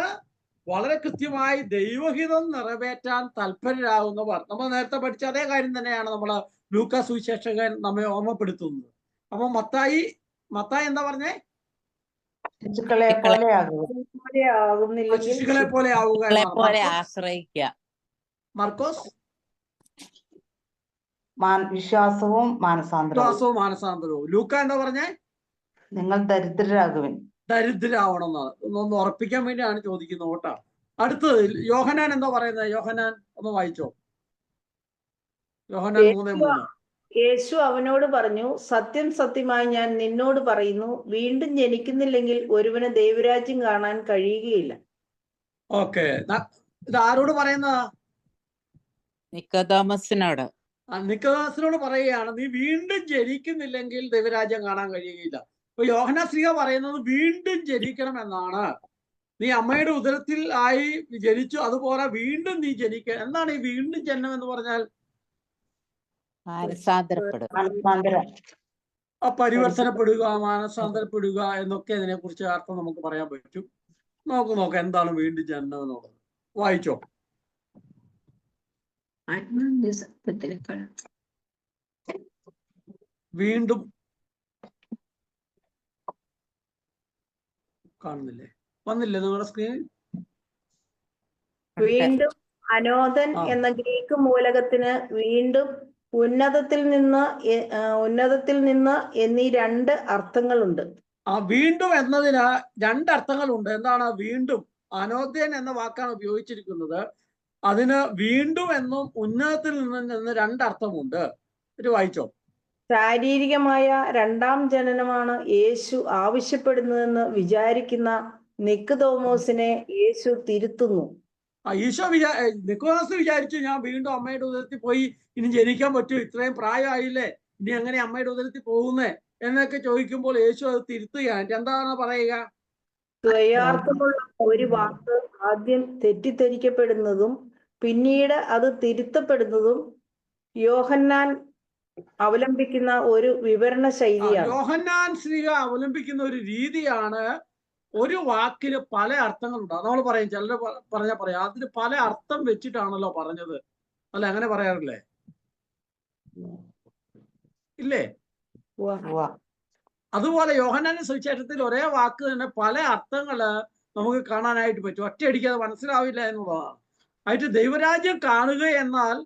വളരെ കൃത്യമായി ദൈവഹിതം നിറവേറ്റാൻ തൽപരരാകുന്നവർ. നമ്മൾ നേരത്തെ പഠിച്ച അതേ കാര്യം തന്നെയാണ് നമ്മൾ ലൂക്കാ സുവിശേഷകൻ നമ്മെ ഓർമ്മപ്പെടുത്തുന്നത്. അപ്പൊ മത്തായി എന്താ പറഞ്ഞേ? ശിശുക്കളെ പോലെ ശിശുക്കളെ പോലെ ആവുക. ആശ്രയിക്കുക. മർക്കോസ് വിശ്വാസവും മാനസാന്തരവും. ലൂക്ക എന്താ പറഞ്ഞേ? നിങ്ങൾ ദരിദ്രരാകുവിൻ. ദരിദ്രരാവണം ഒന്ന് ഉറപ്പിക്കാൻ വേണ്ടിയാണ് ചോദിക്കുന്നത് കേട്ടോ. അടുത്തത് യോഹന്നാൻ എന്താ പറയുന്നത്? യോഹന്നാൻ ഒന്ന് വായിച്ചോ. യോഹന്നാൻ 3:3. യേശു അവനോട് പറഞ്ഞു, സത്യം സത്യമായി ഞാൻ നിന്നോട് പറയുന്നു, വീണ്ടും ജനിക്കുന്നില്ലെങ്കിൽ ഒരുവന് ദൈവരാജ്യം കാണാൻ കഴിയുകയില്ല. ഓക്കെ, ഇത് ആരോട് പറയുന്നതാ? നിക്കോദോമസിനോട്. നിക്കോദാസിനോട് പറയുകയാണ്, നീ വീണ്ടും ജനിക്കുന്നില്ലെങ്കിൽ ദൈവരാജ്യം കാണാൻ കഴിയുകയില്ല. ഇപ്പൊ യോഹന്നാൻ ശ്ലീഹ പറയുന്നത് വീണ്ടും ജനിക്കണം എന്നാണ്. നീ അമ്മയുടെ ഉദരത്തിൽ ആയി ജനിച്ചു, അതുപോലെ വീണ്ടും നീ ജനിക്കുക. എന്താണ് ഈ വീണ്ടും ജനനം എന്ന് പറഞ്ഞാൽ? മാനസാന്തരപ്പെടുക. പരിവർത്തനപ്പെടുക, മാനസാന്തരപ്പെടുക എന്നൊക്കെ ഇതിനെ കുറിച്ച് അർത്ഥം നമുക്ക് പറയാൻ പറ്റും. നോക്കാം എന്താണ് വീണ്ടും ജനനം എന്നുള്ളത്. വായിച്ചോ. വീണ്ടും കാണുന്നില്ലേ? വന്നില്ലേ നിങ്ങളുടെ സ്ക്രീനിൽ? വീണ്ടും അനോദൻ എന്ന ഗ്രീക്ക് മൂലകത്തിന് വീണ്ടും ഉന്നതത്തിൽ നിന്ന് എന്നീ രണ്ട് അർത്ഥങ്ങളുണ്ട്. വീണ്ടും എന്നതിന് രണ്ട് അർത്ഥങ്ങളുണ്ട്. എന്താണ് വീണ്ടും? അനോദ്യൻ എന്ന വാക്കാണ് ഉപയോഗിച്ചിരിക്കുന്നത്. അതിന് വീണ്ടും എന്നും ഉന്നതത്തിൽ നിന്ന് രണ്ടർത്ഥമുണ്ട്. ഇത് വായിച്ചോ. ശാരീരികമായ രണ്ടാം ജനനമാണ് യേശു ആവശ്യപ്പെടുന്നതെന്ന് വിചാരിക്കുന്ന നിക്കോദോമോസിനെ യേശു തിരുത്തുന്നു. നിക്കോദോസ് വിചാരിച്ചു, ഞാൻ വീണ്ടും അമ്മയുടെ ഉദരത്തിൽ പോയി ഇനി ജനിക്കാൻ പറ്റൂ, ഇത്രയും പ്രായമായില്ലേ, ഇനി എങ്ങനെ അമ്മയുടെ ഉദരത്തിൽ പോകുന്നേ എന്നൊക്കെ ചോദിക്കുമ്പോൾ യേശു അത് തിരുത്തുകയാണ്. എന്താണ് പറയുക? ദ്വയാർത്ഥമുള്ള ഒരു വാക്ക് ആദ്യം തെറ്റിദ്ധരിക്കപ്പെടുന്നതും പിന്നീട് അത് തിരുത്തപ്പെടുന്നതും യോഹന്നാൻ അവലംബിക്കുന്ന ഒരു വിവരണ ശൈലിയാണ്. യോഹന്നാൻ ശ്ലീഹ അവലംബിക്കുന്ന ഒരു രീതിയാണ്. ഒരു വാക്കിന് പല അർത്ഥങ്ങളുണ്ട്. നമ്മൾ പറയും, ചിലർ പറയാം അതിന് പല അർത്ഥം വെച്ചിട്ടാണല്ലോ പറഞ്ഞത്. അല്ല, അങ്ങനെ പറയാറില്ലേ? ഇല്ലേ? അതുപോലെ യോഹന്നാന്റെ സുവിശേഷത്തിൽ ഒരേ വാക്ക് തന്നെ പല അർത്ഥങ്ങള് നമുക്ക് കാണാനായിട്ട് പറ്റും. ഒറ്റയടിക്ക് അത് മനസ്സിലാവില്ല എന്നുള്ളതാണ്. ആയിട്ട് ദൈവരാജ്യം കാണുക എന്നാൽ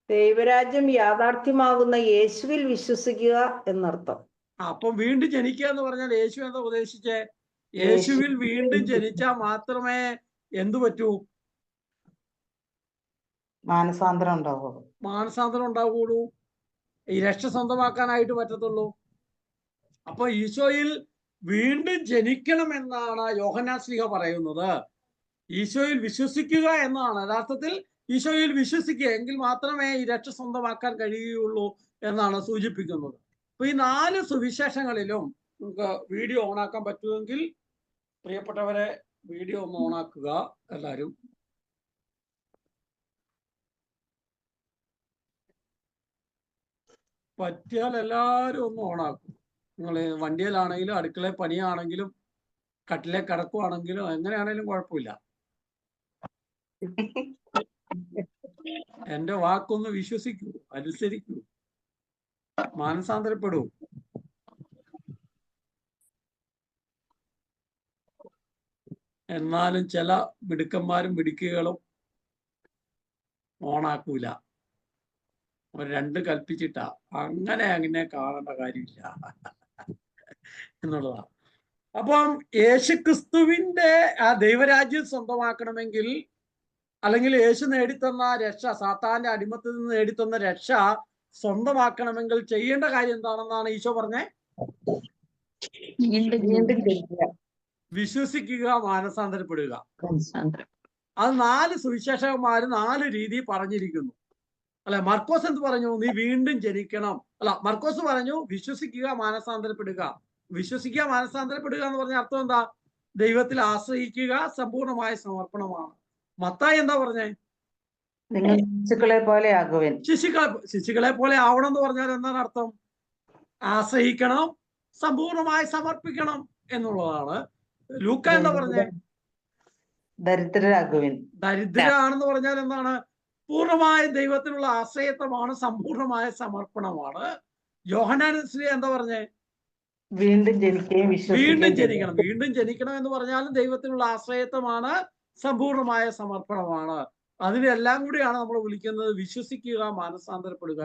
ദൈവരാജ്യം യാഥാർത്ഥ്യമാകുന്ന യേശുവിൽ വിശ്വസിക്കുക എന്നർത്ഥം. അപ്പം വീണ്ടും ജനിക്കുക എന്ന് പറഞ്ഞാൽ യേശു എന്താ ഉപദേശിച്ചേ? യേശുവിൽ വീണ്ടും ജനിച്ചാൽ മാത്രമേ എന്തു പറ്റൂ? മാനസാന്തരം ഉണ്ടാവുള്ളൂ. ഈ രക്ഷ സ്വന്തമാക്കാനായിട്ട് പറ്റത്തുള്ളൂ. അപ്പൊ ഈശോയിൽ വീണ്ടും ജനിക്കണം എന്നാണ് യോഹന്നാൻ ശ്ലീഹ പറയുന്നത്. ഈശോയിൽ വിശ്വസിക്കുക എന്നാണ്. യഥാർത്ഥത്തിൽ ഈശോയിൽ വിശ്വസിക്കുക എങ്കിൽ മാത്രമേ ഈ രക്ഷ സ്വന്തമാക്കാൻ കഴിയുകയുള്ളൂ എന്നാണ് സൂചിപ്പിക്കുന്നത്. അപ്പൊ ഈ 4 സുവിശേഷങ്ങളിലും നമുക്ക് വീഡിയോ ഓണാക്കാൻ പറ്റുമെങ്കിൽ പ്രിയപ്പെട്ടവരെ വീഡിയോ ഒന്ന് ഓണാക്കുക എല്ലാവരും. പറ്റിയാൽ എല്ലാവരും ഒന്ന് ഓണാക്കും. നിങ്ങൾ വണ്ടിയിലാണെങ്കിലും അടുക്കളയിൽ പണിയാണെങ്കിലും കട്ടിലെ കിടക്കുവാണെങ്കിലും എങ്ങനെയാണെങ്കിലും കുഴപ്പമില്ല. എന്റെ വാക്കൊന്ന് വിശ്വസിക്കൂ, അനുസരിക്കൂ, മാനസാന്തരപ്പെടൂ. എന്നാലും ചില മിടുക്കന്മാരും മിടുക്കികളും ഓണാക്കൂല. അവർ 2 കൽപ്പിച്ചിട്ടാ. അങ്ങനെ കാണേണ്ട കാര്യമില്ല എന്നുള്ളതാണ്. അപ്പം യേശുക്രിസ്തുവിന്റെ ആ ദൈവരാജ്യം സ്വന്തമാക്കണമെങ്കിൽ, അല്ലെങ്കിൽ യേശു നേടിത്തന്ന രക്ഷ, സാത്താന്റെ അടിമത്തിൽ നിന്ന് നേടിത്തന്ന രക്ഷ സ്വന്തമാക്കണമെങ്കിൽ ചെയ്യേണ്ട കാര്യം എന്താണെന്നാണ് ഈശോ പറഞ്ഞേ? വിശ്വസിക്കുക, മാനസാന്തരപ്പെടുക. അത് 4 സുവിശേഷകന്മാര് 4 രീതി പറഞ്ഞിരിക്കുന്നു. അല്ലെ, മർക്കോസ് എന്ത് പറഞ്ഞു? നീ വീണ്ടും ജനിക്കണം. അല്ല, മർക്കോസ് പറഞ്ഞു വിശ്വസിക്കുക, മാനസാന്തരപ്പെടുക. വിശ്വസിക്കുക, മാനസാന്തരപ്പെടുക എന്ന് പറഞ്ഞ അർത്ഥം എന്താ? ദൈവത്തിൽ ആശ്രയിക്കുക, സമ്പൂർണമായ സമർപ്പണമാണ്. മത്തായി എന്താ പറഞ്ഞേ? നിങ്ങൾ ശിശുക്കളെ പോലെ ആകുവിൻ. ശിശുക്കളെ പോലെ ആവണം എന്ന് പറഞ്ഞാൽ എന്താണ് അർത്ഥം? ആശ്രയിക്കണം, സമ്പൂർണമായി സമർപ്പിക്കണം എന്നുള്ളതാണ്. ലൂക്ക എന്താ പറഞ്ഞേ? ദരിദ്രരാകുവിൻ. ദരിദ്രരാണെന്ന് പറഞ്ഞാൽ എന്താണ്? പൂർണ്ണമായ ദൈവത്തിലുള്ള ആശ്രയത്വമാണ്, സമ്പൂർണമായ സമർപ്പണമാണ്. യോഹന്നാൻ ശ്ലീഹ എന്താ പറഞ്ഞേ? വീണ്ടും ജനിക്കുകയും വീണ്ടും ജനിക്കണം. വീണ്ടും ജനിക്കണം എന്ന് പറഞ്ഞാലും ദൈവത്തിലുള്ള ആശ്രയത്വമാണ്, സമ്പൂർണമായ സമർപ്പണമാണ്. അതിനെല്ലാം കൂടിയാണ് നമ്മൾ വിളിക്കുന്നത് വിശ്വസിക്കുക, മാനസാന്തരപ്പെടുക.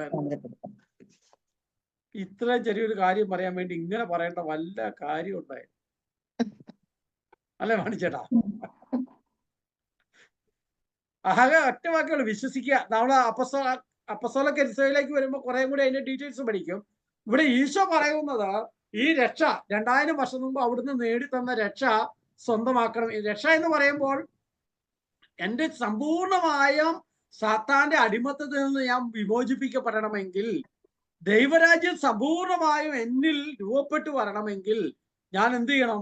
ഇത്രയും ചെറിയൊരു കാര്യം പറയാൻ വേണ്ടി ഇങ്ങനെ പറയേണ്ട വല്ല കാര്യം ഉണ്ടായി അല്ലെ മണിച്ചേട്ടാ? ആകെ ഒറ്റ വാക്കുകൾ വിശ്വസിക്കുക. നമ്മൾ അപ്പസ്തോല കെരിസ്തയിലേക്ക് വരുമ്പോൾ കുറെ കൂടി അതിന്റെ ഡീറ്റെയിൽസ് പഠിക്കും. ഇവിടെ ഈശോ പറയുന്നത് ഈ രക്ഷ 2000 വർഷം മുമ്പ് അവിടുന്ന് നേടിത്തന്ന രക്ഷ സ്വന്തമാക്കണം. ഈ രക്ഷ എന്ന് പറയുമ്പോൾ എൻ്റെ സമ്പൂർണമായ സാത്താന്റെ അടിമത്തത്തിൽ നിന്ന് ഞാൻ വിമോചിപ്പിക്കപ്പെടണമെങ്കിൽ, ദൈവരാജ്യം സമ്പൂർണമായും എന്നിൽ രൂപപ്പെട്ടു വരണമെങ്കിൽ ഞാൻ എന്ത് ചെയ്യണം?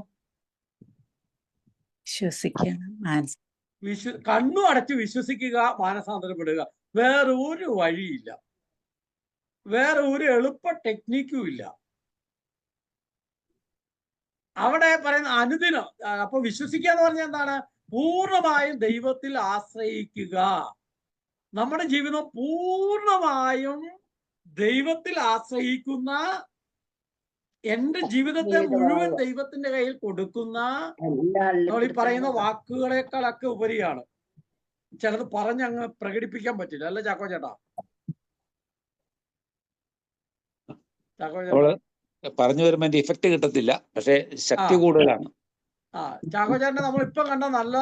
വിശ്വസിക്കണം. കണ്ണു അടച്ച് വിശ്വസിക്കുക, മാനസാന്തരപ്പെടുക. വേറെ ഒരു വഴിയില്ല, വേറെ ഒരു എളുപ്പ ടെക്നിക്കും ഇല്ല. അവിടെ പറയുന്ന അനുദിനം. അപ്പൊ വിശ്വസിക്കുക എന്ന് പറഞ്ഞാൽ എന്താണ്? പൂർണ്ണമായും ദൈവത്തിൽ ആശ്രയിക്കുക. നമ്മുടെ ജീവിതം പൂർണ്ണമായും ദൈവത്തിൽ ആശ്രയിക്കുന്ന, എന്റെ ജീവിതത്തെ മുഴുവൻ ദൈവത്തിന്റെ കയ്യിൽ കൊടുക്കുന്ന, നമ്മൾ ഈ പറയുന്ന വാക്കുകളെക്കാളൊക്കെ ഉപരിയാണ്. ചിലത് പറഞ്ഞങ്ങ് പ്രകടിപ്പിക്കാൻ പറ്റില്ല, അല്ല ചാക്കോ ചേട്ടാ? ചാക്കോ ചേട്ടാ പറഞ്ഞു വരുമ്പോ എന്റെ ഇഫക്റ്റ് കിട്ടത്തില്ല, പക്ഷെ ശക്തി കൂടുതലാണ്. ചാക്കോ ചേട്ടനെ നമ്മളിപ്പൊ കണ്ട നല്ല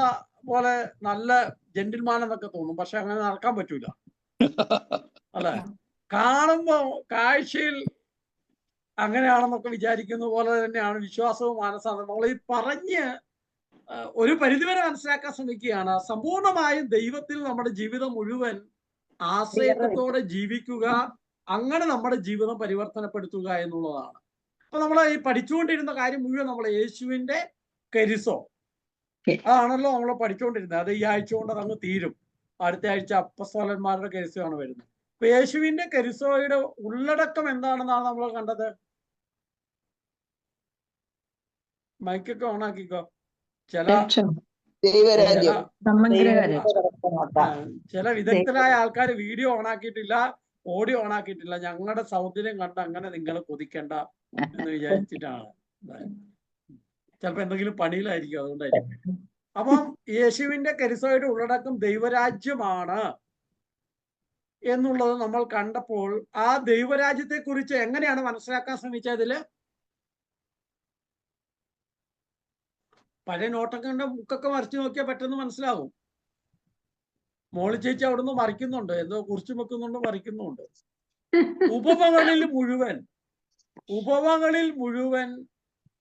പോലെ നല്ല ജെന്റിൽമാൻ എന്നൊക്കെ തോന്നും, പക്ഷെ അങ്ങനെ നടക്കാൻ പറ്റൂല, അല്ലെ? കാണുമ്പോ കാഴ്ചയിൽ അങ്ങനെയാണെന്നൊക്കെ വിചാരിക്കുന്ന പോലെ തന്നെയാണ് വിശ്വാസവും മാനസാന്തരവും. നമ്മൾ ഈ പറഞ്ഞ് ഒരു പരിധിവരെ മനസ്സിലാക്കാൻ ശ്രമിക്കുകയാണ്. സമ്പൂർണമായും ദൈവത്തിൽ നമ്മുടെ ജീവിതം മുഴുവൻ ആശ്രയത്വത്തോടെ ജീവിക്കുക, അങ്ങനെ നമ്മുടെ ജീവിതം പരിവർത്തനപ്പെടുത്തുക എന്നുള്ളതാണ്. അപ്പൊ നമ്മൾ ഈ പഠിച്ചുകൊണ്ടിരുന്ന കാര്യം മുഴുവൻ നമ്മൾ യേശുവിന്റെ കരിസോ, അതാണല്ലോ നമ്മൾ പഠിച്ചുകൊണ്ടിരുന്നത്. അത് ഈ ആഴ്ച കൊണ്ട് അതങ്ങ് തീരും. അടുത്ത ആഴ്ച അപ്പസ്തോലന്മാരുടെ കരിസോ ആണ് വരുന്നത്. അപ്പൊ യേശുവിന്റെ കരിസോയുടെ ഉള്ളടക്കം എന്താണെന്നാണ് നമ്മൾ കണ്ടത്. മൈക്കൊക്കെ ഓണാക്കിക്കോ. ചില വിദഗ്ധരായ ആൾക്കാർ വീഡിയോ ഓണാക്കിയിട്ടില്ല, ഓഡിയോ ഓണാക്കിയിട്ടില്ല. ഞങ്ങളുടെ സൗന്ദര്യം കണ്ട് അങ്ങനെ നിങ്ങൾ കൊതിക്കണ്ട എന്ന് വിചാരിച്ചിട്ടാണ്. ചിലപ്പോ എന്തെങ്കിലും പണിയിലായിരിക്കും, അതുകൊണ്ടായിരിക്കും. അപ്പം യേശുവിന്റെ കരിസോയുടെ ഉള്ളടക്കം ദൈവരാജ്യമാണ് എന്നുള്ളത് നമ്മൾ കണ്ടപ്പോൾ ആ ദൈവരാജ്യത്തെ കുറിച്ച് എങ്ങനെയാണ് മനസ്സിലാക്കാൻ ശ്രമിച്ചതില്? പഴയ നോട്ടൊക്കെ ബുക്കൊക്കെ മറിച്ചു നോക്കിയാൽ പെട്ടെന്ന് മനസ്സിലാവും. മോളി ചേച്ചി അവിടുന്ന് മറിക്കുന്നുണ്ട്, എന്തോ കുറിച്ചു വെക്കുന്നുണ്ട്, മറിക്കുന്നുണ്ട്. ഉപമകളിൽ മുഴുവൻ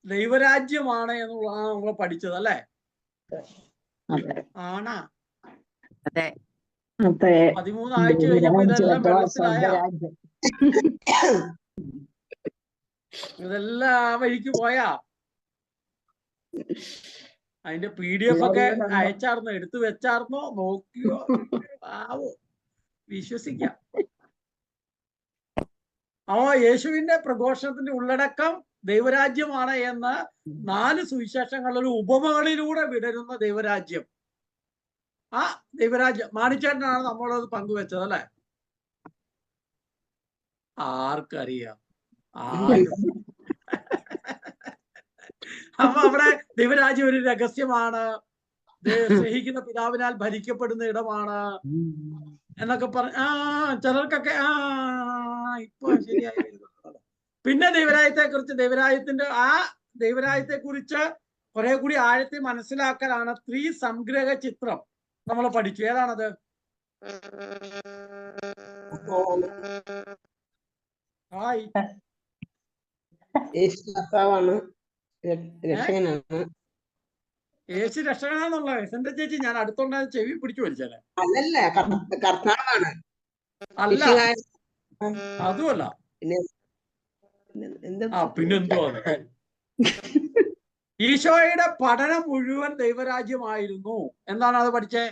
ദൈവരാജ്യമാണ് എന്നുള്ളതാണ് നമ്മൾ പഠിച്ചത്, അല്ലേ? ആണാ? 13 ആഴ്ച കഴിഞ്ഞപ്പോ ഇതെല്ലാം വെള്ളത്തിലായ, ഇതെല്ലാം ആ വഴിക്ക് പോയാ? അതിന്റെ PDF ഒക്കെ അയച്ചാർന്നോ, എടുത്തു വെച്ചാർന്നോ, നോക്കിയോ? ആവോ, വിശ്വസിക്കാം. യേശുവിന്റെ പ്രഘോഷണത്തിന്റെ ഉള്ളടക്കം ദൈവരാജ്യമാണ് എന്ന് 4 സുവിശേഷങ്ങളിൽ ഉപമകളിലൂടെ വിടരുന്ന ദൈവരാജ്യം. ആ ദൈവരാജ്യം മാണിച്ചേട്ടനാണ് നമ്മളത് പങ്കുവെച്ചത്, അല്ലെ? ആർക്കറിയാം? അപ്പൊ അവിടെ ദൈവരാജ്യം ഒരു രഹസ്യമാണ്, സ്നേഹിക്കുന്ന പിതാവിനാൽ ഭരിക്കപ്പെടുന്ന ഇടമാണ് എന്നൊക്കെ ചിലർക്കൊക്കെ ഇപ്പൊ ശരിയായി. പിന്നെ ദൈവരാജ്യത്തെ കുറിച്ച് കുറെ കൂടി ആഴത്തിൽ മനസ്സിലാക്കലാണ് ത്രിസംഗ്രഹ ചിത്രം നമ്മൾ പഠിച്ചു. ഏതാണത്? യേശു രക്ഷകനാന്നുള്ള എന്റെ ചേച്ചി ഞാൻ അടുത്തോണ്ട ചെവി പിടിച്ചു വലിച്ചാലേ. അല്ല, അതുമല്ല. പിന്നെന്തുവാ? ഈശോയുടെ പഠനം മുഴുവൻ ദൈവരാജ്യമായിരുന്നു. എന്താണ് അത് പഠിച്ചേ?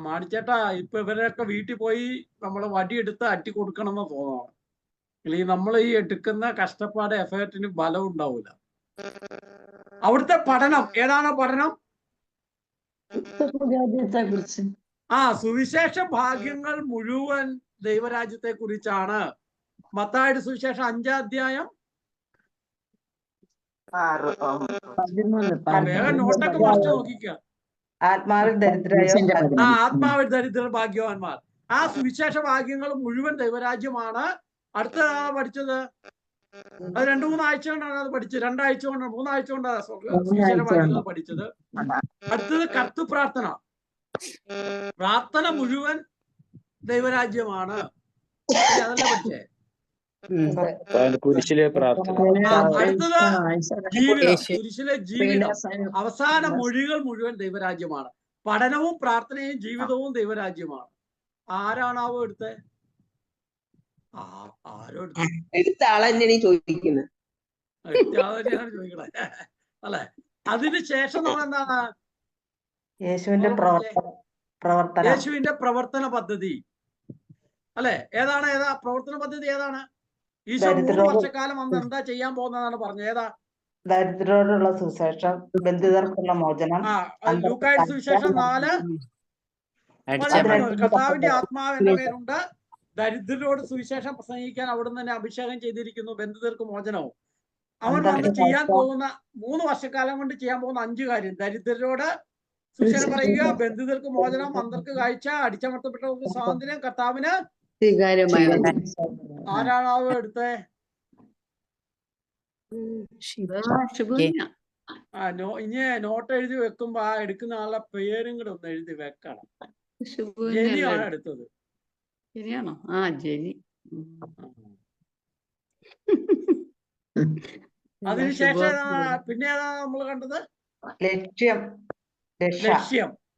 മാണിച്ചേട്ടാ, ഇപ്പൊ ഇവരൊക്കെ വീട്ടിൽ പോയി നമ്മള് വടിയെടുത്ത് അറ്റി കൊടുക്കണം എന്ന് തോന്നണം. അല്ലെങ്കിൽ നമ്മൾ ഈ എടുക്കുന്ന കഷ്ടപ്പാട് എഫേർട്ടിന് ബലം ഉണ്ടാവൂല. അവിടുത്തെ പഠനം ഏതാണ്? പഠനം സുവിശേഷ ഭാഗ്യങ്ങൾ മുഴുവൻ ദൈവരാജ്യത്തെ കുറിച്ചാണ്. മത്തായിയുടെ സുവിശേഷം 5-ാം അധ്യായം. വേഗം നോട്ടൊക്കെ മറിച്ച് നോക്കിക്ക. ആത്മാവിൽ ദരിദ്ര ഭാഗ്യവാന്മാർ. ആ സുവിശേഷ ഭാഗ്യങ്ങൾ മുഴുവൻ ദൈവരാജ്യമാണ്. അടുത്തതാണ് പഠിച്ചത്. അത് 2-3 ആഴ്ച കൊണ്ടാണ് അത് പഠിച്ചത്. 2 ആഴ്ച കൊണ്ടാണ്, 3 ആഴ്ച കൊണ്ടാണ് സുവിശേഷ ഭാഗ്യങ്ങൾ പഠിച്ചത്. അടുത്തത് കർത്തൃ പ്രാർത്ഥന. പ്രാർത്ഥന മുഴുവൻ ദൈവരാജ്യമാണ്. അതല്ല പഠിച്ചേ? കുരിശിലെ പ്രാർത്ഥന. അടുത്തത് ജീവിതം, യേശു കുരിശിലെ ജീവിതം. അവസാന മൊഴികൾ മുഴുവൻ ദൈവരാജ്യമാണ്. പഠനവും പ്രാർത്ഥനയും ജീവിതവും ദൈവരാജ്യമാണ്. ആരാണാവോ എടുത്തേ? ആരോ എടുത്തു? എടുത്ത ആളെന്നെ ചോദിക്കുന്നത്. എടുത്ത ആൾ തന്നെയാണ് ചോദിക്കണേ അല്ലെ? അതിനുശേഷം നമ്മൾ എന്താണ്? യേശുവിന്റെ പ്രവർത്തനം. യേശുവിന്റെ പ്രവർത്തന പദ്ധതി അല്ലെ? ഏതാ പ്രവർത്തന പദ്ധതി? ഏതാണ്? ഈശോ 3 വർഷക്കാലം വന്ന് എന്താ ചെയ്യാൻ പോകുന്നതാണ് പറഞ്ഞത്? ഏതാ? ദരിദ്രരോടുള്ള സുവിശേഷം, ബന്ധിതർക്കുള്ള മോചനം. ലൂക്കായുടെ സുവിശേഷം 4 കർത്താവിന്റെ ആത്മാവ് എന്റെ പേരുണ്ട്, ദരിദ്രരോട് സുവിശേഷം പ്രസംഗിക്കാൻ അവിടുന്ന് തന്നെ അഭിഷേകം ചെയ്തിരിക്കുന്നു, ബന്ധിതർക്ക് മോചനവും. അവൻ വന്ന് ചെയ്യാൻ പോകുന്ന 3 വർഷക്കാലം കൊണ്ട് ചെയ്യാൻ പോകുന്ന 5 കാര്യം: ദരിദ്രരോട് സുവിശേഷം പറയുക, ബന്ധിതർക്ക് മോചനം, അന്തർക്ക് കാഴ്ച, അടിച്ചമർത്തപ്പെട്ടവർക്ക് സ്വാതന്ത്ര്യം, കർത്താവിന്. ആരാണാവോ എടുത്തേ? ഇനി നോട്ട് എഴുതി വെക്കുമ്പോ ആ എടുക്കുന്ന ആളുടെ പേരും കൂടെ ഒന്ന് എഴുതി വെക്കണം. ജെനിയാണ് എടുത്തത്. ശരിയാണോ? ജെനി. അതിനുശേഷം പിന്നെ ഏതാ നമ്മൾ കണ്ടത്? ലക്ഷ്യം.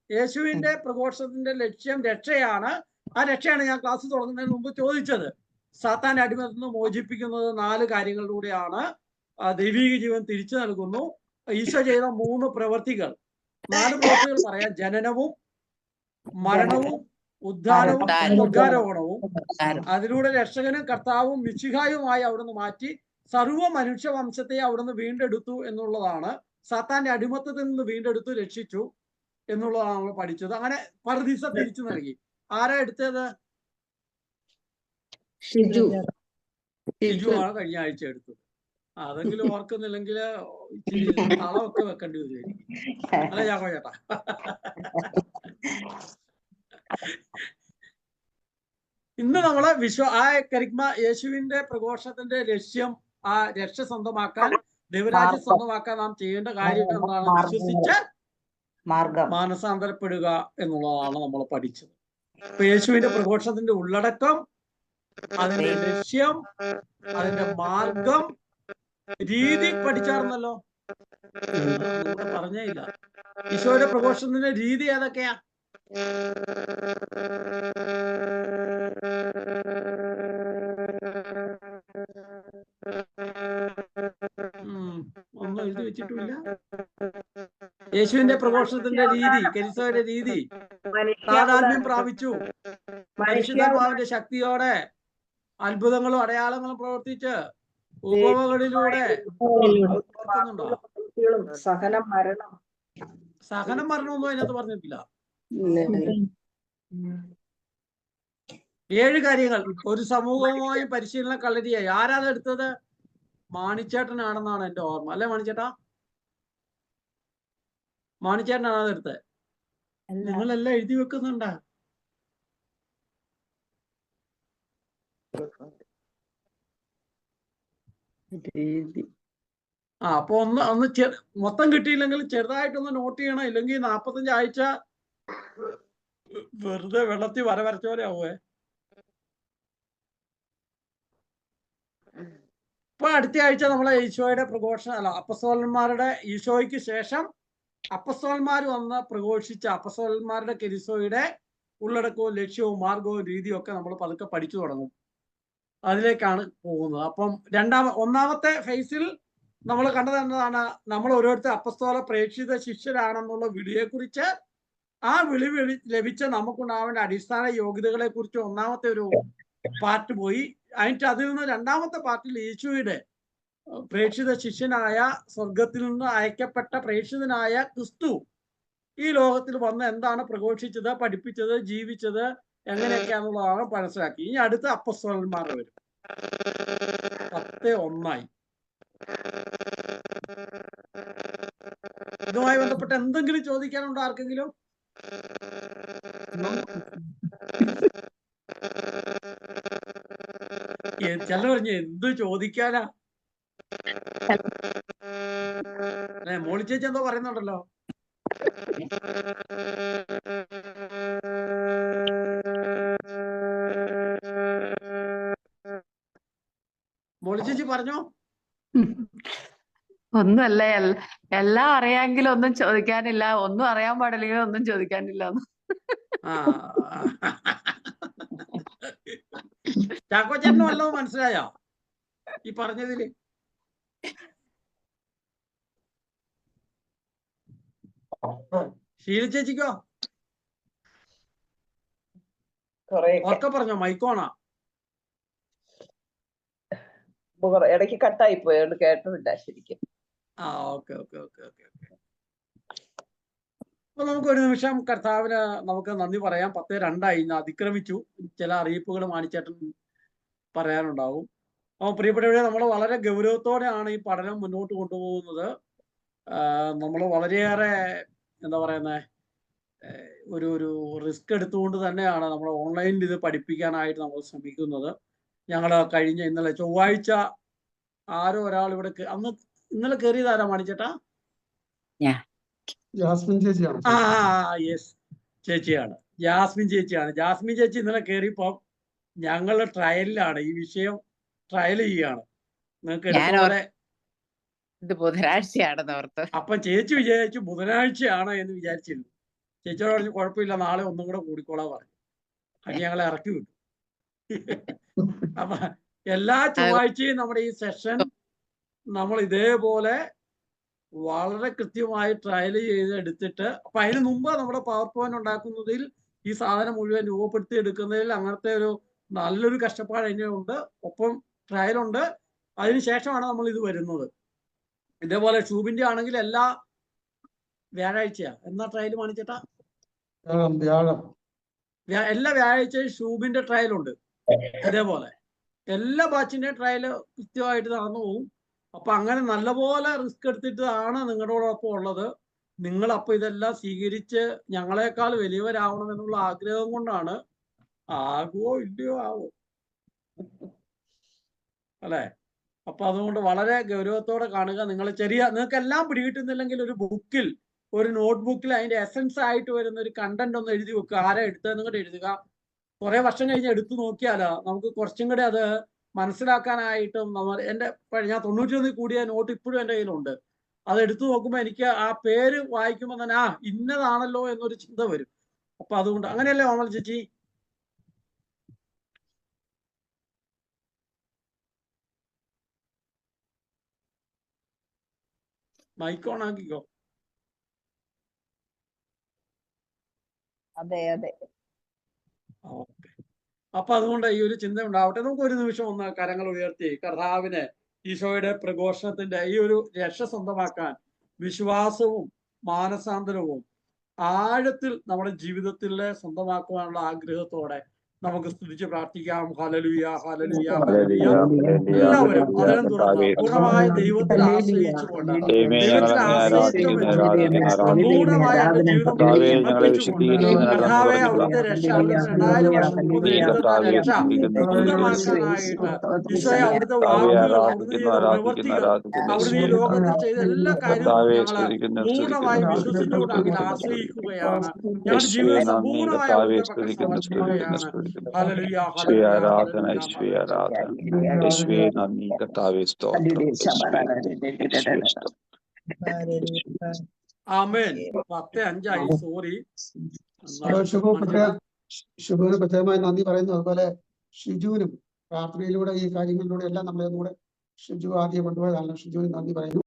യേശുവിന്റെ പ്രഘോഷത്തിന്റെ ലക്ഷ്യം രക്ഷയാണ്. ആ രക്ഷയാണ് ഞാൻ ക്ലാസ് തുടങ്ങുന്നതിന് മുമ്പ് ചോദിച്ചത്. സാത്താന്റെ അടിമത്തിൽ നിന്ന് മോചിപ്പിക്കുന്നത് 4 കാര്യങ്ങളിലൂടെയാണ്. ദൈവിക ജീവൻ തിരിച്ചു നൽകുന്നു. ഈശോ ചെയ്ത 3 പ്രവൃത്തികൾ, 4 പ്രവൃത്തികൾ പറയാം: ജനനവും, മരണവും, ഉദ്ധാനവും, സ്വർഗാരോഹണവും. അതിലൂടെ രക്ഷകനും കർത്താവും മിശിഹായുമായി അവിടുന്ന് മാറ്റി സർവ്വ മനുഷ്യവംശത്തെ അവിടുന്ന് വീണ്ടെടുത്തു എന്നുള്ളതാണ്. സാത്താന്റെ അടിമത്തത്തിൽ നിന്ന് വീണ്ടെടുത്തു, രക്ഷിച്ചു എന്നുള്ളതാണ് നമ്മൾ പഠിച്ചത്. അങ്ങനെ പറുദീസ തിരിച്ചു നൽകി. ആരാ എടുത്തത്? ഷിജു ആണ് കഴിഞ്ഞ ആഴ്ച എടുത്തത്. അതെങ്കിലും ഓർക്കുന്നില്ലെങ്കിൽ ഇച്ചിരി തളമൊക്കെ വെക്കേണ്ടി വരുമായിരിക്കും. അല്ല ചാക്കോ ചേട്ടാ? ഇന്ന് നമ്മള് കരിഗ്മ യേശുവിന്റെ പ്രഘോഷത്തിന്റെ ലക്ഷ്യം, ആ രക്ഷ സ്വന്തമാക്കാൻ, ദൈവരാജ്യം സ്വന്തമാക്കാൻ നാം ചെയ്യേണ്ട കാര്യം എന്താണ്? വിശ്വസിച്ച് മാനസാന്തരപ്പെടുക എന്നുള്ളതാണ് നമ്മൾ പഠിച്ചത്. ഇപ്പൊ യേശുവിന്റെ പ്രഘോഷത്തിന്റെ ഉള്ളടക്കം, അതിന്റെ ലക്ഷ്യം, അതിന്റെ മാർഗം, രീതി പഠിച്ചാർന്നല്ലോ. പറഞ്ഞേ ഇല്ല. ഈശോയുടെ പ്രഘോഷത്തിന്റെ രീതി ഏതൊക്കെയാ? ഒന്നും എഴുതി വെച്ചിട്ടില്ല. യേശുവിന്റെ പ്രഘോഷത്തിന്റെ രീതി, കരീസോയുടെ രീതി: താതാത്മ്യം പ്രാപിച്ചു, പരിശുദ്ധാത്മാവിന്റെ ശക്തിയോടെ അത്ഭുതങ്ങളും അടയാളങ്ങളും പ്രവർത്തിച്ച് ഉപമകളിലൂടെ. സഹനം മരണമൊന്നും അതിനകത്ത് പറഞ്ഞിട്ടില്ല. 7 കാര്യങ്ങൾ ഒരു സമൂഹവുമായും പരിശീലന കളരിയായി. ആരാണ് എടുത്തത്? മാണിച്ചേട്ടനാണെന്നാണ് എന്റെ ഓർമ്മ. അല്ലെ മാണിച്ചേട്ടാ? മാണിച്ചേട്ടനാണ് അത് എടുത്തത്. നിങ്ങളെല്ലാം എഴുതി വെക്കുന്നുണ്ടാ? അപ്പൊ ഒന്ന് മൊത്തം കിട്ടിയില്ലെങ്കിൽ ചെറുതായിട്ടൊന്ന് നോട്ട് ചെയ്യണം. ഇല്ലെങ്കിൽ 45 ആഴ്ച വെറുതെ വെള്ളത്തിൽ വരച്ച പോലെ ആവുമേ. ഇപ്പൊ അടുത്ത ആഴ്ച നമ്മളെ ഈശോയുടെ പ്രഘോഷണം, അപ്പസ്തോലന്മാരുടെ, ഈശോയ്ക്ക് ശേഷം അപ്പസ്തോലന്മാർ വന്ന് പ്രഘോഷിച്ച അപ്പസ്തോലന്മാരുടെ കെരിസോയുടെ ഉള്ളടക്കവും ലക്ഷ്യവും മാർഗവും രീതിയും ഒക്കെ നമ്മൾ പതുക്കെ പഠിച്ചു തുടങ്ങും. അതിലേക്കാണ് പോകുന്നത്. അപ്പം ഒന്നാമത്തെ ഫേസിൽ നമ്മൾ കണ്ടത് എന്നതാണ്? നമ്മൾ ഓരോരുത്തർ അപ്പസ്തോല പ്രേക്ഷിത ശിഷ്യരാണെന്നുള്ള വിളിയെക്കുറിച്ച്, ആ വിളി ലഭിച്ച നമുക്കുണ്ടാവേണ്ട അടിസ്ഥാന യോഗ്യതകളെ കുറിച്ച് ഒന്നാമത്തെ ഒരു പാർട്ട് പോയി. അതിൽ നിന്ന് രണ്ടാമത്തെ പാർട്ടിൽ യേശുവിന്റെ പ്രേക്ഷിത ശിഷ്യനായ, സ്വർഗത്തിൽ നിന്ന് അയക്കപ്പെട്ട പ്രേക്ഷിതനായ ക്രിസ്തു ഈ ലോകത്തിൽ വന്ന് എന്താണ് പ്രഘോഷിച്ചത്, പഠിപ്പിച്ചത്, ജീവിച്ചത്, എങ്ങനെയൊക്കെയാണെന്നുള്ളതാണ് മനസ്സിലാക്കി. ഇനി അടുത്ത അപ്പസ്തോലന്മാർ വരും. 10:1 ഇതുമായി ബന്ധപ്പെട്ട് എന്തെങ്കിലും ചോദിക്കാനുണ്ടോ ആർക്കെങ്കിലും? ചില പറഞ്ഞു എന്ത് ചോദിക്കാനാ? മോളി ചേച്ചി എന്തോ പറയുന്നുണ്ടല്ലോ. മോളി ചേച്ചി പറഞ്ഞോ. ഒന്നുമല്ല, എല്ലാം അറിയാമെങ്കിലും ഒന്നും ചോദിക്കാനില്ല, ഒന്നും അറിയാൻ പാടില്ലെങ്കിൽ ഒന്നും ചോദിക്കാനില്ല. ആ ചാക്കോ ചേട്ടന് വല്ലതും മനസ്സിലായോ ഈ പറഞ്ഞതില്? ഷീല ചേച്ചിക്കോ? ഒക്കെ പറഞ്ഞോ, മൈക്കോണാ. ഇടയ്ക്ക് കട്ടായി പോയോണ്ട് കേട്ടില്ല ശരിക്കും. ആ okay okay okay okay okay. അപ്പൊ നമുക്ക് ഒരു നിമിഷം കർത്താവിന് നമുക്ക് നന്ദി പറയാം. 10:02 ഇന്ന് അതിക്രമിച്ചു. ചില അറിയിപ്പുകൾ മാണിച്ചേട്ടൻ പറയാനുണ്ടാവും. അപ്പോൾ പ്രിയപ്പെട്ടവരെ, നമ്മൾ വളരെ ഗൗരവത്തോടെയാണ് ഈ പഠനം മുന്നോട്ട് കൊണ്ടുപോകുന്നത്. നമ്മൾ വളരെയേറെ എന്താ പറയുന്നത്, ഒരു റിസ്ക് എടുത്തുകൊണ്ട് തന്നെയാണ് നമ്മൾ ഓൺലൈനിൽ ഇത് പഠിപ്പിക്കാനായിട്ട് നമ്മൾ ശ്രമിക്കുന്നത്. ഞങ്ങൾ കഴിഞ്ഞ ഇന്നലെ ചൊവ്വാഴ്ച ആരോ ഒരാൾ ഇവിടെ ഇന്നലെ കയറിയതാരാ മാണിച്ചേട്ടാ? ജാസ്മിൻ ചേച്ചിയാണ്. യെസ്, ചേച്ചിയാണ്, ജാസ്മിൻ ചേച്ചിയാണ്. ജാസ്മിൻ ചേച്ചി ഇന്നലെ കയറിയപ്പോൾ ഞങ്ങൾ ട്രയലിലാണ്, ഈ വിഷയം ട്രയൽ ചെയ്യാണ്. നിങ്ങൾക്ക് എടുത്തപോലെ ഇത് ബുധനാഴ്ചയാണെന്ന് ഓർത്ത്. അപ്പം ചേച്ചി വിചാരിച്ചു ബുധനാഴ്ചയാണ് എന്ന് വിചാരിച്ചിരുന്നു. ചേച്ചിയോട് പറഞ്ഞു കുഴപ്പമില്ല, നാളെ ഒന്നും കൂടെ കൂടിക്കോളാൻ പറഞ്ഞു. അത് ഞങ്ങളെ ഇറക്കി വിട്ടു. അപ്പൊ എല്ലാ ചൊവ്വാഴ്ചയും നമ്മുടെ ഈ സെഷൻ നമ്മൾ ഇതേപോലെ വളരെ കൃത്യമായി ട്രയൽ ചെയ്ത് എടുത്തിട്ട്, അപ്പൊ അതിന് മുമ്പ് നമ്മുടെ പവർ പോയിന്റ് ഉണ്ടാക്കുന്നതിൽ, ഈ സാധനം മുഴുവൻ രൂപപ്പെടുത്തി എടുക്കുന്നതിൽ അങ്ങനത്തെ ഒരു നല്ലൊരു കഷ്ടപ്പാട് അതിനുണ്ട്. ഒപ്പം ട്രയലുണ്ട്. അതിനുശേഷമാണ് നമ്മൾ ഇത് വരുന്നത്. ഇതേപോലെ ഷൂബിന്റെ ആണെങ്കിൽ എല്ലാ വ്യാഴാഴ്ചയാ എന്നാ ട്രയൽ കാണിച്ചേട്ടാ? എല്ലാ വ്യാഴാഴ്ചയും ഷൂബിന്റെ ട്രയലുണ്ട്. ഇതേപോലെ എല്ലാ ബാച്ചിന്റെയും ട്രയൽ കൃത്യമായിട്ട് നടന്നു പോകും. അപ്പൊ അങ്ങനെ നല്ലപോലെ റിസ്ക് എടുത്തിട്ടാണ് നിങ്ങളോടൊപ്പം ഉള്ളത്. നിങ്ങളപ്പൊ ഇതെല്ലാം സ്വീകരിച്ച് ഞങ്ങളെക്കാൾ വലിയവരാവണം എന്നുള്ള ആഗ്രഹം കൊണ്ടാണ്. ആകുവോ ഇല്ലയോ ആവോ അല്ലെ? അപ്പൊ അതുകൊണ്ട് വളരെ ഗൗരവത്തോടെ കാണുക. നിങ്ങൾക്ക് എല്ലാം പിടികിട്ടുന്നില്ലെങ്കിൽ ഒരു ബുക്കിൽ, ഒരു നോട്ട്ബുക്കിൽ അതിന്റെ എസൻസ് ആയിട്ട് വരുന്ന ഒരു കണ്ടന്റ് ഒന്ന് എഴുതി വെക്കുക. ആരാ എടുത്തതെന്ന് കൂടെ എഴുതുക. കുറെ വർഷം കഴിഞ്ഞ് എടുത്തു നോക്കിയാലോ നമുക്ക് കുറച്ചും കൂടെ അത് മനസ്സിലാക്കാനായിട്ടും. ഞാൻ 91 കൂടിയ നോട്ട് ഇപ്പോഴും എൻ്റെ കയ്യിലുണ്ട്. അത് എടുത്തു നോക്കുമ്പോൾ എനിക്ക് ആ പേര് വായിക്കുമ്പോൾ തന്നെ ഇന്നതാണല്ലോ എന്നൊരു ചിന്ത വരും. അപ്പൊ അതുകൊണ്ട് അങ്ങനെയല്ലേ ഓമൽ ചേച്ചി? മൈക്ക് ഓൺ ആക്കിക്കോ. അതെ അതെ. ഓക്കെ. അപ്പൊ അതുകൊണ്ട് ഈ ഒരു ചിന്ത ഉണ്ടാവട്ടെ. നമുക്ക് ഒരു നിമിഷം ഒന്ന് കരങ്ങൾ ഉയർത്തി കർത്താവിനെ, ഈശോയുടെ പ്രഘോഷണത്തിന്റെ ഈ ഒരു രക്ഷ സ്വന്തമാക്കാൻ വിശ്വാസവും മാനസാന്തരവും ആഴത്തിൽ നമ്മുടെ ജീവിതത്തിൽ സ്വന്തമാക്കുവാനുള്ള ആഗ്രഹത്തോടെ നമുക്ക് സ്തുതിച്ച് പ്രാർത്ഥിക്കാം. Hallelujah, hallelujah, hallelujah. എല്ലാവരും അതിനും തുറന്ന് പൂർണ്ണമായ ദൈവത്തിൽ ആശ്രയിച്ചുകൊണ്ട്, ദൈവത്തിൽ ആശ്രയിച്ചുകൊണ്ട് സമ്പൂർണ്ണമായ ജീവിതം സമർപ്പിച്ചുകൊണ്ട് കർത്താവെ അവിടുത്തെ രക്ഷ, അവിടുത്തെ 2000 വർഷം മുമ്പ് നേടുന്ന രക്ഷ സ്വന്തമാക്കാനായിട്ട് ഈശോയെ അവിടുത്തെ വാക്കുകൾ, അവിടുന്ന് ചെയ്ത പ്രവൃത്തികൾ, അവിടുന്ന് ഈ ലോകത്തിൽ ചെയ്ത എല്ലാ കാര്യങ്ങളും ഞങ്ങൾ പൂർണ്ണമായി വിശ്വസിച്ചുകൊണ്ട് അങ്ങനെ ആശ്രയിക്കുകയാണ്. ഞങ്ങളുടെ ജീവിതം സമ്പൂർണ്ണമായി അവിടുത്തെ പക്കൽ സമർപ്പിക്കുകയാണ്. ഹല്ലേലൂയ, ആമേൻ. 10:05 സോറി. ഷുബുവിന് പ്രത്യേകമായി നന്ദി പറയുന്നു. അതുപോലെ ഷിജുവിനും പ്രാർത്ഥനയിലൂടെ ഈ കാര്യങ്ങളിലൂടെ എല്ലാം നമ്മളെ ഒന്നുകൂടെ ഷിജു ആദ്യം കൊണ്ടുപോയതാണ്. ഷിജുവിന് നന്ദി പറയുന്നു.